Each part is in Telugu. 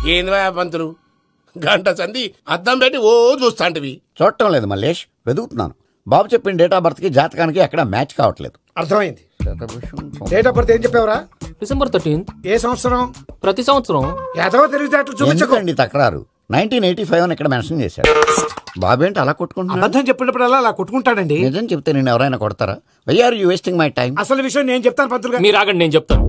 ఏంది పంతులు గంట సంధి అద్దం పెట్టి ఓ చూస్తాంటివి? చూడటం లేదు మల్లేష్, వెతుకుతున్నాను. బాబు చెప్పిన డేట్ ఆఫ్ బర్త్ కి జాతకానికి ఎక్కడ మ్యాచ్ కావట్లేదు. అర్థమైంది. డేట్ ఆఫ్ బర్త్ ఏం చెప్పావురా? December 13th. ఏ సంవత్సరం? ప్రతి సంవత్సరం. ఎదవ తెలివితేటలు చూపించకండి. తక్రారు 1985 అని ఇక్కడ మెన్షన్ చేశాడు. బాబు ఏంటి అలా కొట్టుకుంటున్నాడు? అబద్ధం చెప్పినప్పుడల్లా అలా కొట్టుకుంటాడండి. నిజం చెప్తే నేను ఎవరైనా కొడతారా? Why are you wasting my time? అసలు విషయం నేను చెప్తాను పంతులు గారు. మీరు ఆగండి, నేను చెప్తాను.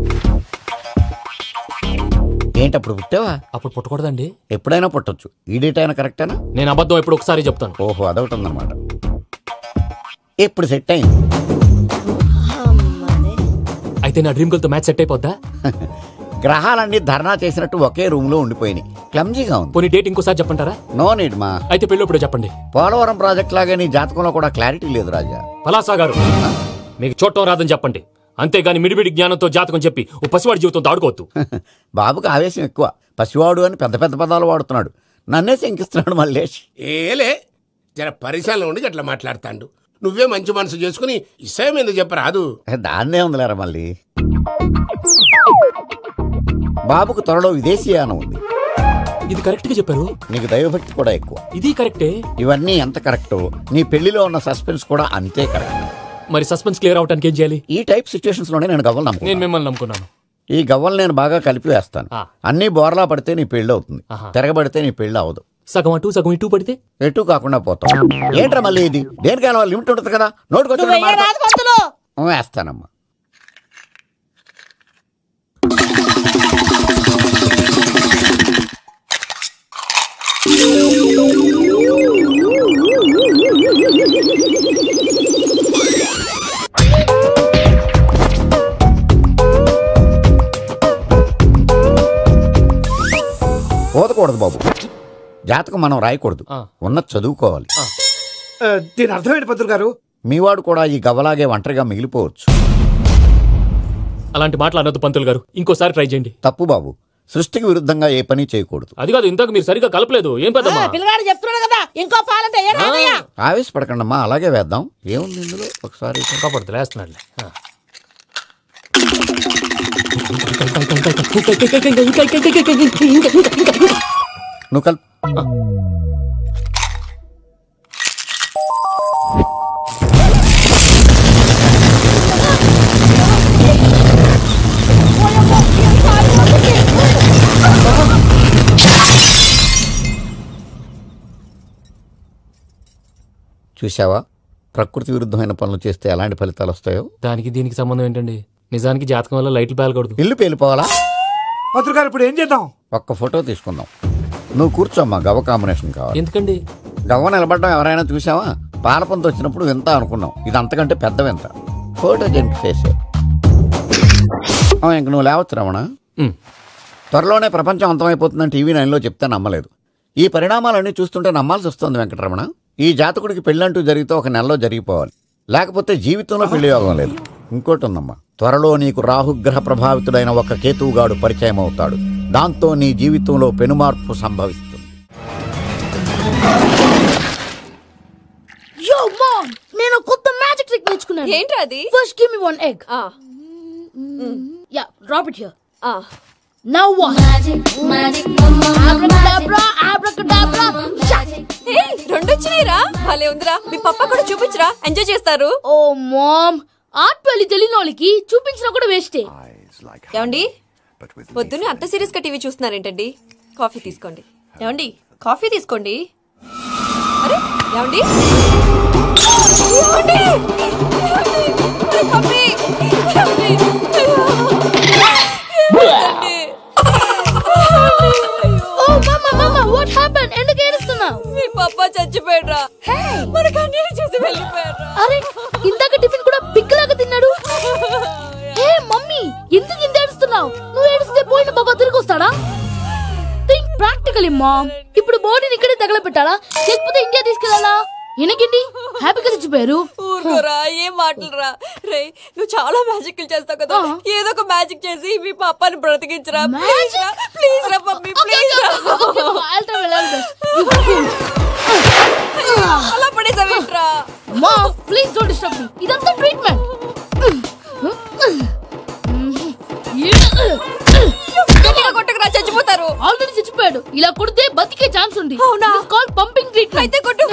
ఏంటి అప్పుడు పుట్టావా? అప్పుడు పుట్టకూడదండి. ఎప్పుడైనా పుట్టొచ్చు. ఈ డేట్ అయినా కరెక్టేనా? నేను అబద్ధం ఎప్పుడు ఒకసారి చెప్తాను. ఓహో, అదొకటి ఉందన్నమాట. ఇప్పుడు సెట్ అయింది. అయితే నా డ్రీమ్ గర్ల్ తో మ్యాచ్ సెట్ అయిపోద్దా? గ్రహాలన్నీ ధర్నా చేసినట్టు ఒకే రూమ్ లో ఉండిపోయినాయి. క్లమ్జీగా ఉంది. పోనీ డేట్ ఇంకోసారి చెప్పంటారా? నో నీడ్ మా. అయితే పెళ్ళప్పుడు చెప్పండి. పోలవరం ప్రాజెక్ట్ లాగే నీ జాతకంలో కూడా క్లారిటీ లేదు రాజా. పలాసా గారు, మీకు చూడటం రాదని చెప్పండి. అంతేగాని మిడిమిడి జ్ఞానంతో జాతకం చెప్పి ఓ పసివాడి జీవితంతో ఆడుకోవద్దు. బాబుకి ఆవేశం ఎక్కువ. పసివాడు అని పెద్ద పెద్ద పదాలు వాడుతున్నాడు. నన్నే శంకిస్తున్నాడు మల్లేష్. ఏలే జర పరిశీలన ఉండి అట్లా మాట్లాడతాండు. నువ్వే మంచి మనసు చేసుకుని ఇష్టం ఎందుకు చెప్పరాదు? దాన్నే ఉందిలేరా మళ్ళీ. బాబుకు త్వరలో విదేశీయానం ఉంది. ఇది కరెక్ట్ గా చెప్పారు. నీకు దైవభక్తి కూడా ఎక్కువ. ఇది కరెక్టే. ఇవన్నీ ఎంత కరెక్టో నీ పెళ్లిలో ఉన్న సస్పెన్స్ కూడా అంతే కరెక్ట్. మరి సస్పెన్స్ క్లియర్ అవడానికి ఏం చేయాలి? ఈ టైప్ సిచ్యువేషన్స్ లోనే నేను గవ్వలు నమ్ముకున్నాను. నేను మిమ్మల్ని నమ్ముకున్నాను. ఈ గవ్వలు నేను బాగా కలిపి వేస్తాను. అన్ని బోర్లా పడితే నీ పెళ్లి అవుతుంది, తిరగబడితే నీ పెళ్లి అవదు. సగం అటు సగం ఇటు పడితే ఎటు కాకుండా పోతాం. ఏంట్రా మళ్ళీ ఇది? దేనికైనా లిమిట్ ఉంటుంది కదా. నోటుకొచ్చి వేస్తానమ్మా. పోదకూడదు బాబు. జాతకం మనం రాయకూడదు, ఉన్నది చదువుకోవాలి. దీని అర్థమేంటి పంతులు గారు? మీవాడు కూడా ఈ గవ్వలాగే ఒంటరిగా మిగిలిపోవచ్చు. అలాంటి మాటలు అనొద్దు పంతులు గారు. ఇంకోసారి ట్రై చేయండి. తప్పు బాబు. సృష్టికి విరుద్ధంగా ఏ పని చేయకూడదు. అది కాదు, ఇంతకు మీరు సరిగా కలపలేదు. ఏం పెద్దమ్మా పిల్లగాడు చెప్తున్నాడు కదా, ఇంకో పాలంటే ఆవేశపడకండమ్మా, అలాగే వేద్దాం. ఏముంది ఇందులో? ఒకసారి కాపాడుతు వేస్తున్నాడు. నువ్వు కల్. చూసావా, ప్రకృతి విరుద్ధమైన పనులు చేస్తే ఎలాంటి ఫలితాలు వస్తాయో. దానికి దీనికి సంబంధం ఏంటండి? నిజానికి జాతకం వల్ల లైట్లు పేలకూడదు, ఇల్లు పేలిపోవాలా? పంతులు గారు ఇప్పుడు ఏం చేద్దాం? ఒక్క ఫోటో తీసుకుందాం. నువ్వు కూర్చోమ్మా, గవ్వ కాంబినేషన్ కావాలి. ఎందుకండి? గవ్వ నిలబడడం ఎవరైనా చూసావా? పాలపంత వచ్చినప్పుడు వింత అనుకున్నాం, ఇది అంతకంటే పెద్ద వింత. ఫోటో జెంట్ చేసే ఇంక నువ్వు లేవచ్చు రమణ. త్వరలోనే ప్రపంచం అంతమైపోతుందని టీవీ 9లో చెప్తే నమ్మలేదు. ఈ పరిణామాలన్నీ చూస్తుంటే నమ్మాల్సి వస్తుంది వెంకటరమణ. ఈ జాతకుడికి పెళ్ళంటూ జరిగితే ఒక నెలలో జరిగిపోవాలి, లేకపోతే జీవితంలో పెళ్లి యోగం లేదు. ఇంకోటి ఉందమ్మా, త్వరలో నీకు రాహుగ్రహ ప్రభావితుడైన ఒక కేతువుగాడు పరిచయం అవుతాడు. దాంతో నీ జీవితంలో పెనుమార్పు సంభవిస్తుంది. Yo mom, నేను కొత్త మ్యాజిక్ ట్రిక్ నేర్చుకున్నాను. ఏంట్రా అది? First give me one egg. Yeah, drop it here. Now what? Magic abracadabra, abracadabra. Hey, రెండు వచ్చినాయిరా. భలే ఉందిరా. మీ పప్పా కూడా చూపించరా, ఎంజాయ్ చేస్తారు. Oh mom, ఆర్ట్ పెళ్లి తెలియని వాళ్ళకి చూపించినా కూడా వేస్టే. ఏమండి, పొద్దున్నే అంత సీరియస్ గా టీవీ చూస్తున్నారేంటండి? కాఫీ తీసుకోండి. ఏమండి, కాఫీ తీసుకోండి. అరే ఏమండి, మీ పప్పా చచ్చిపోయాడ్రా. మనకు అన్యాయం చేసి వెళ్ళిపోయాడ్రా. అరే ఇందాక టిఫిన్ కూడా పిక్కలాగా తిన్నాడు. ఏ మమ్మీ, ఎందుకు ఇంత ఏడుస్తున్నావు? నువ్వు ఏడిస్తే పోయిన బాబా తిరిగి వస్తాడా? Think practically mom. ఇప్పుడు బాడీని ఇక్కడే తగలబెట్టాలా, లేకపోతే ఇండియా తీసుకెళ్లాలా? ఎనకండి హ్యాపీగా చచ్చిపోయారు. ఊరుకోరా, ఏం మాటలురా. రే, నువ్వు చాలా మ్యాజిక్లు చేస్తావు కదా, ఏదో ఒక మ్యాజిక్ చేసి మీ పాపాని బ్రతికించరా. ప్లీజ్ రా మమ్మీ, ప్లీజ్ రా. అలా పడేసావేంట్రా? మా ప్లీజ్ డోంట్ డిస్టర్బ్ మీ. ఇదంతా ట్రీట్మెంట్. కొట్టకరా, చచ్చిపోతారు. ఆల్రెడీ చచ్చిపోయాడు. తీసుకోండి. అవునా? This is called pumping treatment. అయితే కొట్టు.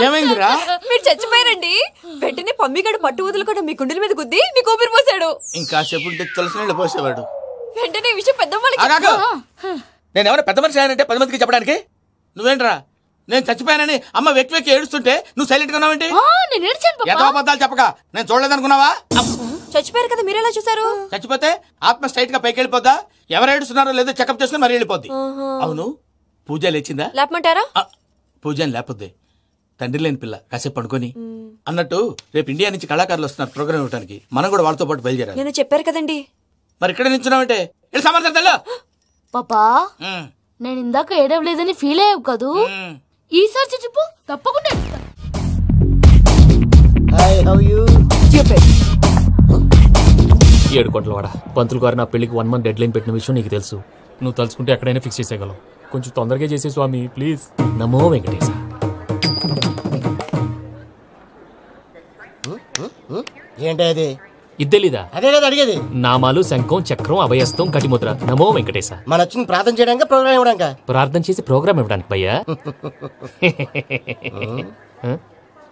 ఏమైందిరా? మీరు చచ్చిపోయారండి. వెంటనే పమ్మిగాడు పట్టు వదులుకుండా మీ గుండెల మీద గుద్ది మీకు ఊపిరి పోసాడు. ఇంకా చెప్పుంటే తులసి నీళ్ళు పోసేవాడు. వెంటనే ఈ విషయం పెద్దవాళ్ళకి నేను ఎవరైనా పెద్ద మనిషి అయ్యానంటే 10 మందికి చెప్పడానికి. నువ్వేంట్రా నేను చచ్చిపోయానని అమ్మ వెక్కి వెక్కి ఏడుస్తుంటే నువ్వు సైలెంట్ గా ఉన్నావేంటి? నేను ఏడ్చాను పాపా. ఎంతో అబద్ధాలు చెప్పక నేను చూడలేదనుకున్నావా? చచ్చిపోయారు కదా మీరెలా చూసారు? చచ్చిపోతే ఆత్మ స్ట్రైట్ గా పైకి వెళ్ళిపోద్దా? ఎవరు ఏడుస్తున్నారో లేదో చెకప్ చేసుకుని మరీ వెళ్ళిపోద్ది. అవును పూజ లేచిందా? లేపమంటారా? పూజ లేకపోద్ది. తండ్రి లేని పిల్ల కాసేపు పడుకొని అన్నట్టు రేపు ఇండియా నుంచి కళాకారులు వస్తున్నారు ప్రోగ్రామ్ ఇవ్వడానికి. మనం కూడా వాళ్ళతో పాటు బయలుదేరాలి. నేను చెప్పారు కదండి. మరి ఇక్కడ నిల్చున్నావంటే వెళ్ళి సమాధానం. పాపా నేను ఇందాక ఏడవలేదని ఫీల్ అయ్యావు కదూ, ఈసారి చచ్చిపో తప్పకుండా. 7 కోట్ల వాడ పంతులు గారు నా పెళ్లికి 1 month డెడ్ లైన్ పెట్టిన విషయం నీకు తెలుసు. నువ్వు తలుచుకుంటే ఎక్కడైనా ఫిక్స్ చేసేయగలవు. కొంచెం తొందరగా చేసే స్వామి ప్లీజ్. నమో వెంకటేశ. ఏంటి అది? ఇది తెలీదా? అదే కదా అడిగేది. నామాలు శంఖం చక్రం అభయస్తం కటిముద్ర. నమో వెంకటేశ. మన వచ్చింది ప్రార్థన చేయడానికి ప్రోగ్రామ్ ఇవ్వడానికి. ప్రార్థన చేసి ప్రోగ్రామ్ ఇవ్వడానికి భయ్యా.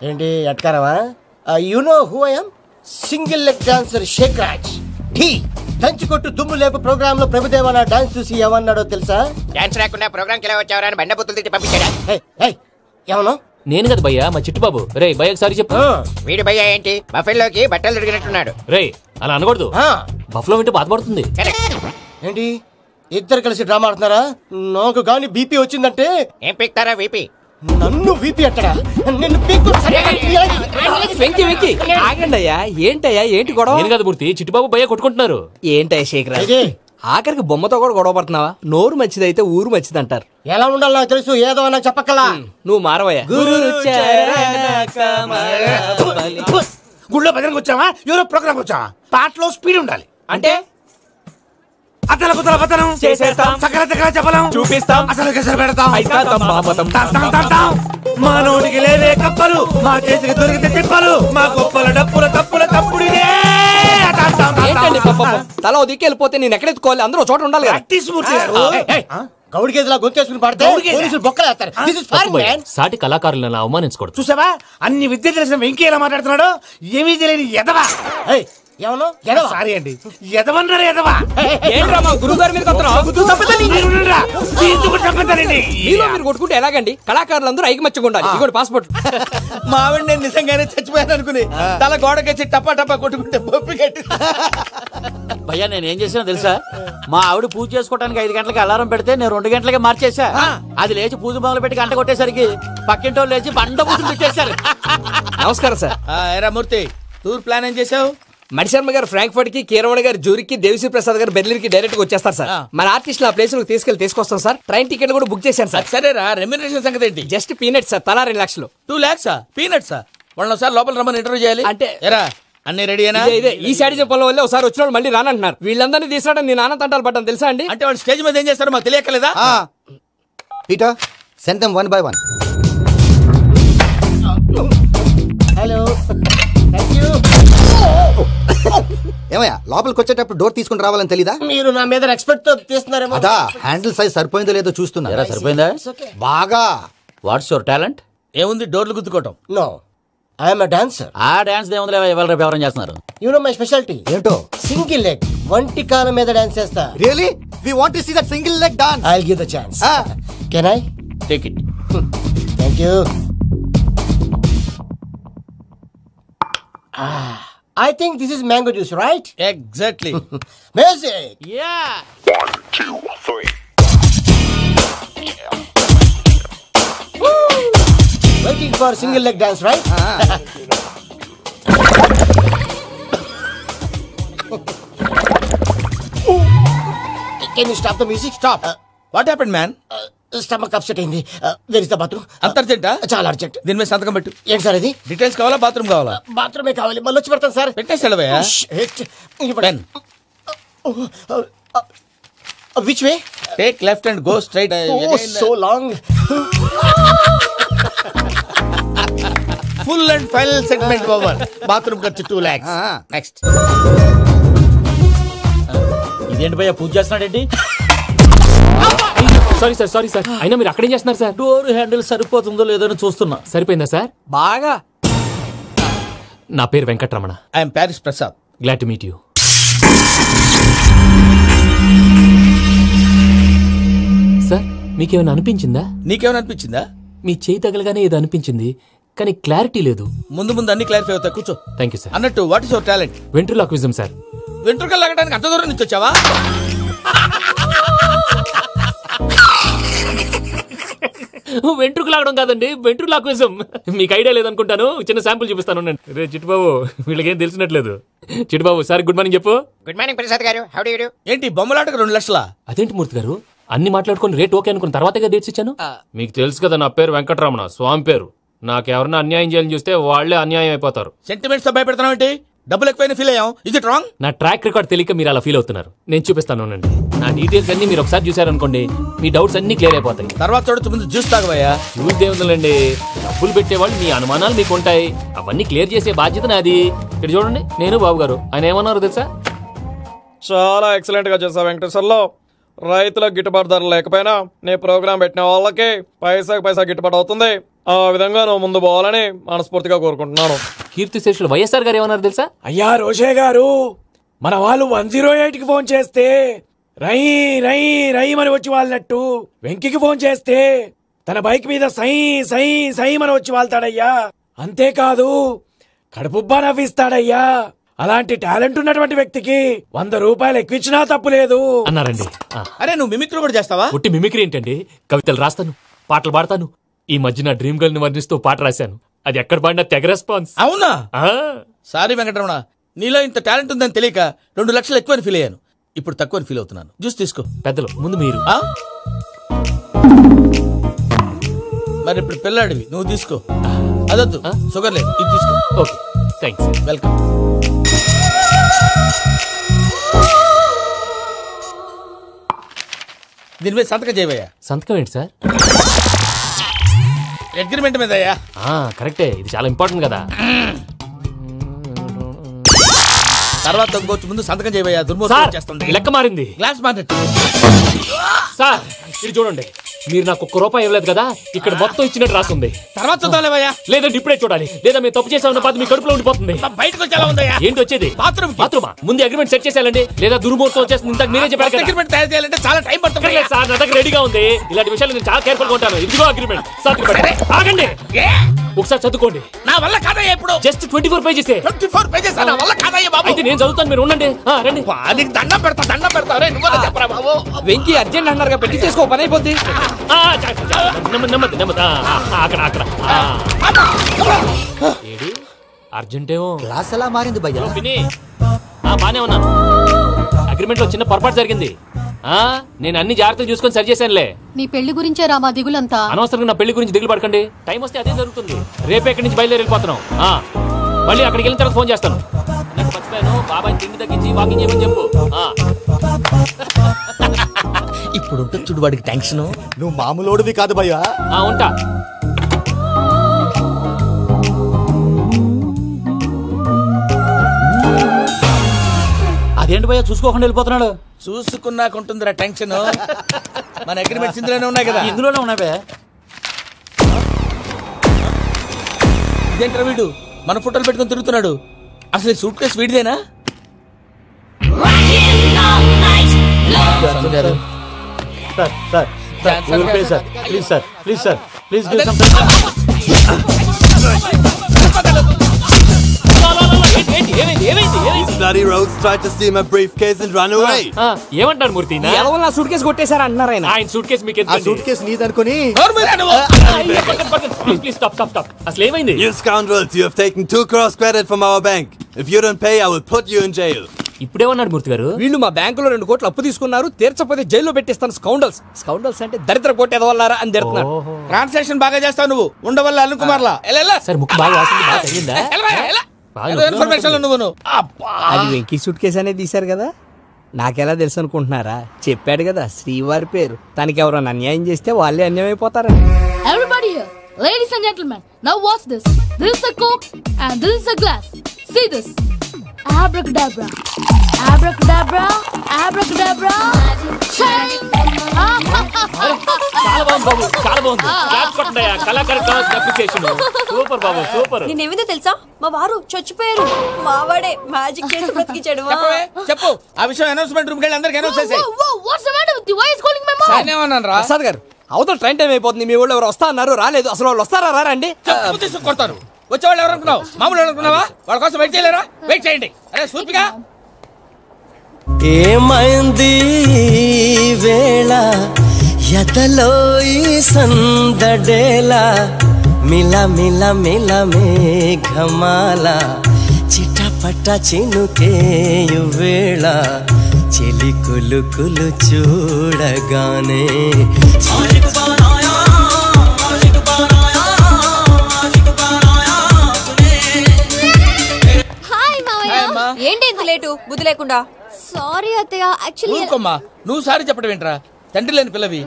ఏంటి ఎట్కారవా? You know who I am? Single leg dancer Sheikh Raj. టీ దంచి కొట్టు దుమ్ము లేపు ప్రోగ్రామ్ లో ప్రభుదేవ నా డాన్స్ చూసి ఏమన్నాడో తెలుసా? డాన్స్ రాకుండా ప్రోగ్రామ్ కి ఎలా వచ్చావరా అని బండ బుద్ధులు తిట్టి పంపించాడా? ఏమన్నా? నేను కదా భయ్యా మా చిట్టుబాబు. రే భయ్య ఒకసారి చెప్పు. వీడి భయ్య ఏంటి బఫెల్లోకి బట్టలు తిరిగినట్టున్నాడు. రే అలా అనకూడదు. బఫ్లో వింటే బాధపడుతుంది. ఏంటి ఇద్దరు కలిసి డ్రామా ఆడుతున్నారా? నాకు గాని బీపీ వచ్చిందంటే ఏం పీక్తారా వీపీ? నన్ను బీపీ అట్టడా? నిన్ను వెంకి వెంకి ఆగండి అయ్యా. ఏంటయ్యా ఏంటి గొడవ? నేను కదా మూర్తి చిట్టుబాబు భయ్య కొట్టుకుంటున్నారు. ఏంటయ్యా శేఖర్ ఆఖరికి బొమ్మతో కూడా గొడవ పడుతున్నావా? నోరు మంచిదైతే ఊరు మంచిది అంటారు. ఎలా ఉండాలి నాకు తెలుసు, ఏదో నాకు చెప్పక్కలా. నువ్వు మారవయ్యా. గుళ్ళో భజనకు వచ్చావా? ఎవరో ప్రోగ్రామ్ వచ్చావా? పాటలో స్పీడ్ ఉండాలి. అంటే అతల కుతల పతనం చేసేస్తాం, సకల దగ్గర చెప్పలేం, చూపిస్తాం, అసలు గసలు పెడతాం, అయితాం, మామతం. మా నోటికి లేవే కప్పలు, మా చేతికి దొరికితే తిప్పలు, మా గొప్పల డప్పుల తప్పుల తప్పుడు ఏంటండి పాపం? తల ఓ దిక్కు వెళ్ళిపోతే నేను ఎక్కడెత్తుకోవాలి? అందరూ చోట ఉండాలి కదా. గౌడి గేదెలా గొంతేసుకుని పాడితే పోలీసులు బొక్కలేస్తారు. This is foreign, man. సాటి కళాకారులను అవమానించకూడదు. చూసావా అన్ని విద్య తెలిసిన వెంకీ ఎలా మాట్లాడుతున్నాడు? ఏమీ తెలియని ఎదవా. ఏమన్నా సారీ అండి, ఎదవన్నారు ఎదవా. ఏంట్రా మా గురువు గారి మీద మీరు కొట్టుకుంటే ఎలాగండి? కళాకారులందరూ ఐకమత్యంగా ఉండాలి. ఇదిగోటి పాస్పోర్ట్. మా ఆవిడ నేను నిజంగానే చచ్చిపోయాను అనుకుని తల గోడకొచ్చి టపా టపా కొట్టుకుంటే బొప్పి కట్టి. భయ్యా నేను ఏం చేసినా తెలుసా? మా ఆవిడ పూజ చేసుకోవడానికి 5 గంటలకి అలారం పెడితే నేను 2 గంటలకే మార్చేసా. అది లేచి పూజ మొదలు పెట్టి గంట కొట్టేసరికి పక్కింటోళ్ళు లేచి బండ పూజలు పెట్టేశారు. నమస్కారం సార్. ఏరా మూర్తి టూర్ ప్లాన్ ఏం చేసావు? మణిశర్మ గారు ఫ్రాంక్ఫర్ట్ కి, కీరవాణ గారు జూరికి, దేవిశ్రీ ప్రసాద్ గారు బెర్లిన్ కి డైరెక్ట్ గా వచ్చేస్తారు సార్. మన ఆర్టిస్ట్ ఆ ప్లేస్ తీసుకొస్తాం సార్. ట్రైన్ టికెట్ కూడా బుక్ చేశాను సార్. సరేరా రెమ్యూనరేషన్ సంగతి ఏంటి? Just peanuts sir. తలా 2 లక్షలు. 2 lakhs పీనట్సా? వాళ్ళని ఒకసారి లోపల రమ్మని ఇంటర్వ్యూ చేయాలి. అంటే ఎరా అన్ని రెడీ అయినా? ఇదే ఈ సైడ్ చెప్పడం వల్ల ఒకసారి వచ్చిన వాళ్ళు మళ్ళీ రానంటున్నారు. వీళ్ళందరినీ తీసుకురావడం నేను ఆనంద తంటాలు పడ్డాను తెలుసా అండి. అంటే వాళ్ళు స్టేజ్ మీద ఏం చేస్తారో మాకు తెలియకలేదా? Peter send them 1 by 1. Hello thank you. ఏమయ్యా లోపలికి వచ్చేటప్పుడు డోర్ తీసుకుని రావాలని తెలీదా? మీరు నా మీద ఎక్స్పెక్ట్ తో తీస్తున్నారేమో. అదా హ్యాండిల్ సైజ్ సరిపోయిందో లేదో చూస్తున్నా. సరిపోయిందా? బాగా. What's your talent? ఏముంది డోర్లు గుద్దుకోవటం. No I'm dancer. ఆ డాన్స్ దేవుందిలే, ఎవరు రేపు ఎవరైనా చేస్తున్నారు. యు నో మై స్పెషాలిటీ ఏంటో? సింగిల్ లెగ్ వంటి కాలం మీద డాన్స్ చేస్తా. Really we want to see that single leg dance. I will give the chance. Can I take it? Thank you. I think this is mango juice, right? Exactly. Music. Yeah. 1, 2, 3. Waiting for single leg dance, right? Can you stop the music? Stop. What happened, man? Stomach upset అయింది. Where is the bathroom? అంత అర్జెంటా? చాలా అర్జెంట్. దీని మీద సంతకం పెట్టు. ఏంటి సార్ ఇది? డీటెయిల్స్ కావాలా బాత్రూమ్ కావాలా? బాత్రూమే కావాలి. మళ్ళీ వచ్చి పెడతాను sir. పెట్టేసాడవయ్యా. Which way? Take left and go straight. Oh, so long. Full and final segment over. Bathroom ఖర్చు 2 lakhs. Next. అదేంటి భయ్యా పూజ చేస్తున్నాడేంటి? సారీ సార్ అయినా మీరు అక్కడేం చేస్తున్నారు సార్? డోర్ హ్యాండిల్ సరిపోతుందో లేదో అని చూస్తున్నా. సరిపోయిందా సార్? బాగా. నా పేరు Venkataramana. I'm Paris Prasad. Glad to meet you. Sir మీకేమైనా అనిపించిందా? నీకేమైనా అనిపించిందా? మీ చేయి తగలగానే ఏదో అనిపించింది, కానీ క్లారిటీ లేదు. ముందు అన్ని క్లారిఫై అవుతాయి, కూర్చో. Thank you sir. అన్నట్టు what is your talent? Ventriloquism sir. వెంట్రుకలు లాగడానికి అంత దూరం నుంచి వచ్చావా? వెంట్రుకు లాగడం కాదండి, వెంట్రులాక్విజం. మీకు ఐడియా లేదనుకుంటాను, చిన్న శాంపుల్ చూపిస్తాను. రే చిట్టుబాబు, వీళ్ళకేం తెలిసినట్లేదు. చిట్టుబాబు సార్ గుడ్ మార్నింగ్ చెప్పు. Good morning Prasad garu. How do you do? ఏంటి బొమ్మలాటకు 2 లక్షలా? అదేంటి మూర్తి గారు, అన్ని మాట్లాడుకుని రేట్ ఓకే అనుకున్న తర్వాతగా డేట్స్ ఇచ్చాను. మీకు తెలుసు కదా నా పేరు వెంకటరమణ, స్వామి పేరు. నాకెవరన్నా అన్యాయం చేయాలని చూస్తే వాళ్లే అన్యాయం అయిపోతారు. సెంటిమెంట్స్ తో భయపెడతావు ఏంటి? డబ్బులు ఎక్కువైనా ఫీల్ అయ్యాం. ఇది రాంగ్. నా ట్రాక్ రికార్డ్ తెలియక మీరు అలా ఫీల్ అవుతున్నారు. నేను చూపిస్తాను. నా డీటెయిల్స్ అన్ని మీరు ఒకసారి చూసారనుకోండి, మీ డౌట్స్ అన్ని క్లియర్ అయిపోతాయి. తర్వాత చూడొచ్చు, ముందు జ్యూస్ తాగబోయా. జ్యూస్ దేవుందండి, డబ్బులు పెట్టేవాళ్ళు మీ అనుమానాలు మీకు ఉంటాయి, అవన్నీ క్లియర్ చేసే బాధ్యత నాది. ఇక్కడ చూడండి, నేను బాబు గారు. ఆయన ఏమన్నారు తెలుసా? చాలా ఎక్సలెంట్ గా చేసావు వెంకటేశ్వర్లో. రైతులకు గిట్టుబాటు ధర లేకపోయినా నీ ప్రోగ్రాం పెట్టిన వాళ్ళకి పైసాకి పైసా గిట్టుబాటు అవుతుంది. ఆ విధంగా నువ్వు ముందు పోవాలని మనస్ఫూర్తిగా కోరుకుంటున్నాను. కీర్తి శేషులు వైఎస్ఆర్ గారు ఏమన్నారు తెలుసా? అయ్యా రోషే గారు, మన వాళ్ళు 108కి ఫోన్ చేస్తే రై రై రై అని వచ్చి వాళ్ళనట్టు, వెంకికి ఫోన్ చేస్తే తన బైక్ మీద సై సై సై అని వచ్చి వాళ్తాడయ్యా. అంతేకాదు కడుపుబ్బా నవ్విస్తాడయ్యా. అలాంటి టాలెంట్ ఉన్నటువంటి వ్యక్తికి 100 రూపాయలు ఎక్కువచ్చినా తప్పు లేదు అన్నారండి. అరే నువ్వు మిమిక్రీ కూడా చేస్తావా? ఒట్టి మిమిక్రీ ఏంటండి, కవితలు రాస్తాను, పాటలు పాడతాను. ఈ మధ్య నా డ్రీమ్ గర్ల్ ని వర్ణిస్తూ పాట రాశాను, అది ఎక్కడ పాడినా తెగ రెస్పాన్స్. అవునా? సారీ వెంకటరమణ, నీలో ఇంత టాలెంట్ ఉందని తెలియక 2 లక్షలు ఎక్కువని ఫీల్ అయ్యాను. ఇప్పుడు తక్కువని ఫీల్ అవుతున్నాను. జ్యూస్ తీసుకో. పెద్దలు ముందు మీరు. మరి ఇప్పుడు పిల్లాడివి, నువ్వు తీసుకో. అదొద్దు, షుగర్ లేదు, ఇది తీసుకో. Okay thanks. వెల్కమ్. దీని మీద సంతకం చేయవయ్యా. సంతకం ఏంటి సార్? అగ్రిమెంట్ మీద అయ్యా. కరెక్టే, ఇది చాలా ఇంపార్టెంట్ కదా. తర్వాత తగ్గొచ్చు, ముందు సంతకం చేయవయ్యా. దుర్మోహం చేస్తుంది. లెక్క మారింది. గ్లాస్ మార్కెట్ సార్ ఇది చూడండి, మీరు నాకు ₹1 ఇవ్వలేదు కదా, ఇక్కడ మొత్తం ఇచ్చినట్టు రాస్తుంది. తర్వాత చూద్దాంలేవయ్యా. లేదంటే ఇప్పుడే చూడాలి, లేదా మేము తప్పు చేసామన్న బాధ మీ కడుపులో ఉండిపోతుంది. బయటకు వచ్చేలా ఉందయ్యా. ఏంటి వచ్చేది? బాత్రూమా? ముందు అగ్రిమెంట్ సెట్ చేసేయాలండి, లేదా దుర్మూర్తం వచ్చేస్తుంది. ఇంతకు మీరే చెప్పారు కదా. అగ్రిమెంట్ తయారు చేయాలంటే చాలా టైం పడుతుంది సార్. నా దగ్గర రెడీగా ఉంది. ఇలాంటి విషయాలు నేను చాలా కేర్ఫుల్ గా ఉంటాను. ఇదిగో అగ్రిమెంట్. ఆగండి, ఒకసారి చదువుకోండి. నా వల్ల కాదయ్యా. ఇప్పుడు జస్ట్ 24 పేజెస్. 24 పేజెస్ నా వల్ల కాదయ్యా బాబు. అయితే నేను చదువుతాను, మీరు ఉండండి. రండి. నీకు దండం పెడతా. రే నువ్వు చెప్పరా బాబు. వెంకీ అర్జెంట్ అన్నారుగా, పెట్టి చేసుకో, పని అయిపోద్ది. నెమ్మది. అక్కడ ఏడి అర్జెంటేమో. క్లాస్ ఎలా మారింది భయ్యా? బానే ఉన్నాను. అగ్రిమెంట్ లో చిన్న పొరపాటు జరిగింది. నేను అన్ని జాగ్రత్తలు చూసుకొని సరి చేశానులే. నీ పెళ్లి గురించే రామా దిగులంతా. అనవసరంగా నా పెళ్లి గురించి దిగులు పడకండి. టైం వస్తే అదే జరుగుతుంది. రేపే ఇక్కడి నుంచి బయలుదేరి వెళ్ళిపోతున్నాం. మళ్ళీ అక్కడికి వెళ్ళిన తర్వాత ఫోన్ చేస్తాను. నాకు మర్చిపోయాను, బాబాయ్ తిండి తగ్గించి వాకింగ్ చేయమని చెప్పు. ఇప్పుడు ఉంటుంది చూడు వాడికి టెన్షన్. నువ్వు మామూలోడివి కాదు భయ్యా. ఉంటా. అదేంటి భయ్యా చూసుకోకుండా వెళ్ళిపోతున్నాడు? చూసుకున్నాకుంటుందిరా టెన్షన్. మన అగ్రిమెంట్స్ ఇందులోనే ఉన్నాయి కదా. ఇందులోనే ఉన్నాయి భయ్యా. ఇదేంట్రా వీడు మన ఫోటోలు పెట్టుకొని తిరుగుతున్నాడు? అసలు సూట్ కేసు వీడిదేనా? Please bloody rogues tried to steal my briefcase and run away. ఏమంటారు మూర్తి? నా సూట్ కేసు కొట్టేశారు అన్నారు ఆయన. ఆయన సూట్ కేసు మీకు ఆ సూట్ కేసు నీదనుకుని. Please stop. అసలు ఏమైంది? You scoundrels, you have taken 2 crores credit from our bank. If you don't pay, I will put you in jail. ఇప్పుడేమన్నాడు మూర్తి గారు? వీళ్ళు మా బ్యాంకులో 2 కోట్లు అప్పు తీసుకున్నారు, తీర్చపోతే జైల్లో పెట్టిస్తాను. స్కౌండల్స్ అంటే దరిద్ర కోట ఎదవల్లారా అని తిడుతున్నారు. ట్రాన్సాక్షన్ బాగా చేస్తావు నువ్వు. ఉండవల్ల అరుణ్ కుమార్లా. సార్ ముక్కు బాగా వాసింది, బాగా తగిలిందా? ఇన్ఫర్మేషన్ నువ్వు. అది వెంకీ సూట్ కేసు అనేది తీశారు కదా, నాకెలా తెలుసు అనుకుంటున్నారా? చెప్పాడు కదా శ్రీవారి పేరు. తనకి ఎవరైనా అన్యాయం చేస్తే వాళ్ళే అన్యాయం అయిపోతారు. Everybody here, ladies and gentlemen, now watch this. This is a Coke and this is a glass. See this. Abracadabra. Abracadabra, abracadabra, shine. చాలా బాగుంది బాబు, చాలా బాగుంది. క్లాప్స్ కొట్టండి, కళాకారు అప్రిసియేషన్. సూపర్ బాబు, సూపర్. నేనేమిందో తెలుసా, మా వారు చచ్చిపోయారు. మావాడే మ్యాజిక్ చేసి బ్రతికించాడు. చెప్పు ఆ విషయం అనౌన్స్మెంట్ రూమ్ కెళ్ళి అందరికి అనౌన్స్ చేసేయ్. What's the matter with you? Why is calling my mom? నేనేమన్నానురా? Prasad గారు అవతల ట్రైన్ టైం అయిపోతుంది. మీ ఊళ్ళో ఎవరు వస్తా అన్నారు, రాలేదు. అసలు వాళ్ళు వస్తారా రారండి? చెప్పు తీసుకు కొడతారు. వచ్చేవాళ్ళు ఎవరు అనుకున్నావు? మామూలు అనుకున్నావా? వాళ్ళ కోసం వెయిట్ చేయలేరా? వెయిట్ చేయండి. అరే సూపిగా ఏమైంది వేళ ఎదలో ఈ సందడేలా మిల మిల మిల మేఘమాల చిటపట చినుకేయు వేళ చెలి కులు కులు చూడగానే ఏంటి ఇంత లేటు? బుద్ధి లేకుండా. సారీ అత్తయ్య, యాక్చువల్లీ ఊరుకోమ్మా. నువ్వు సారీ చెప్పడం ఏంట్రా? తండ్రి లేని పిల్లవి.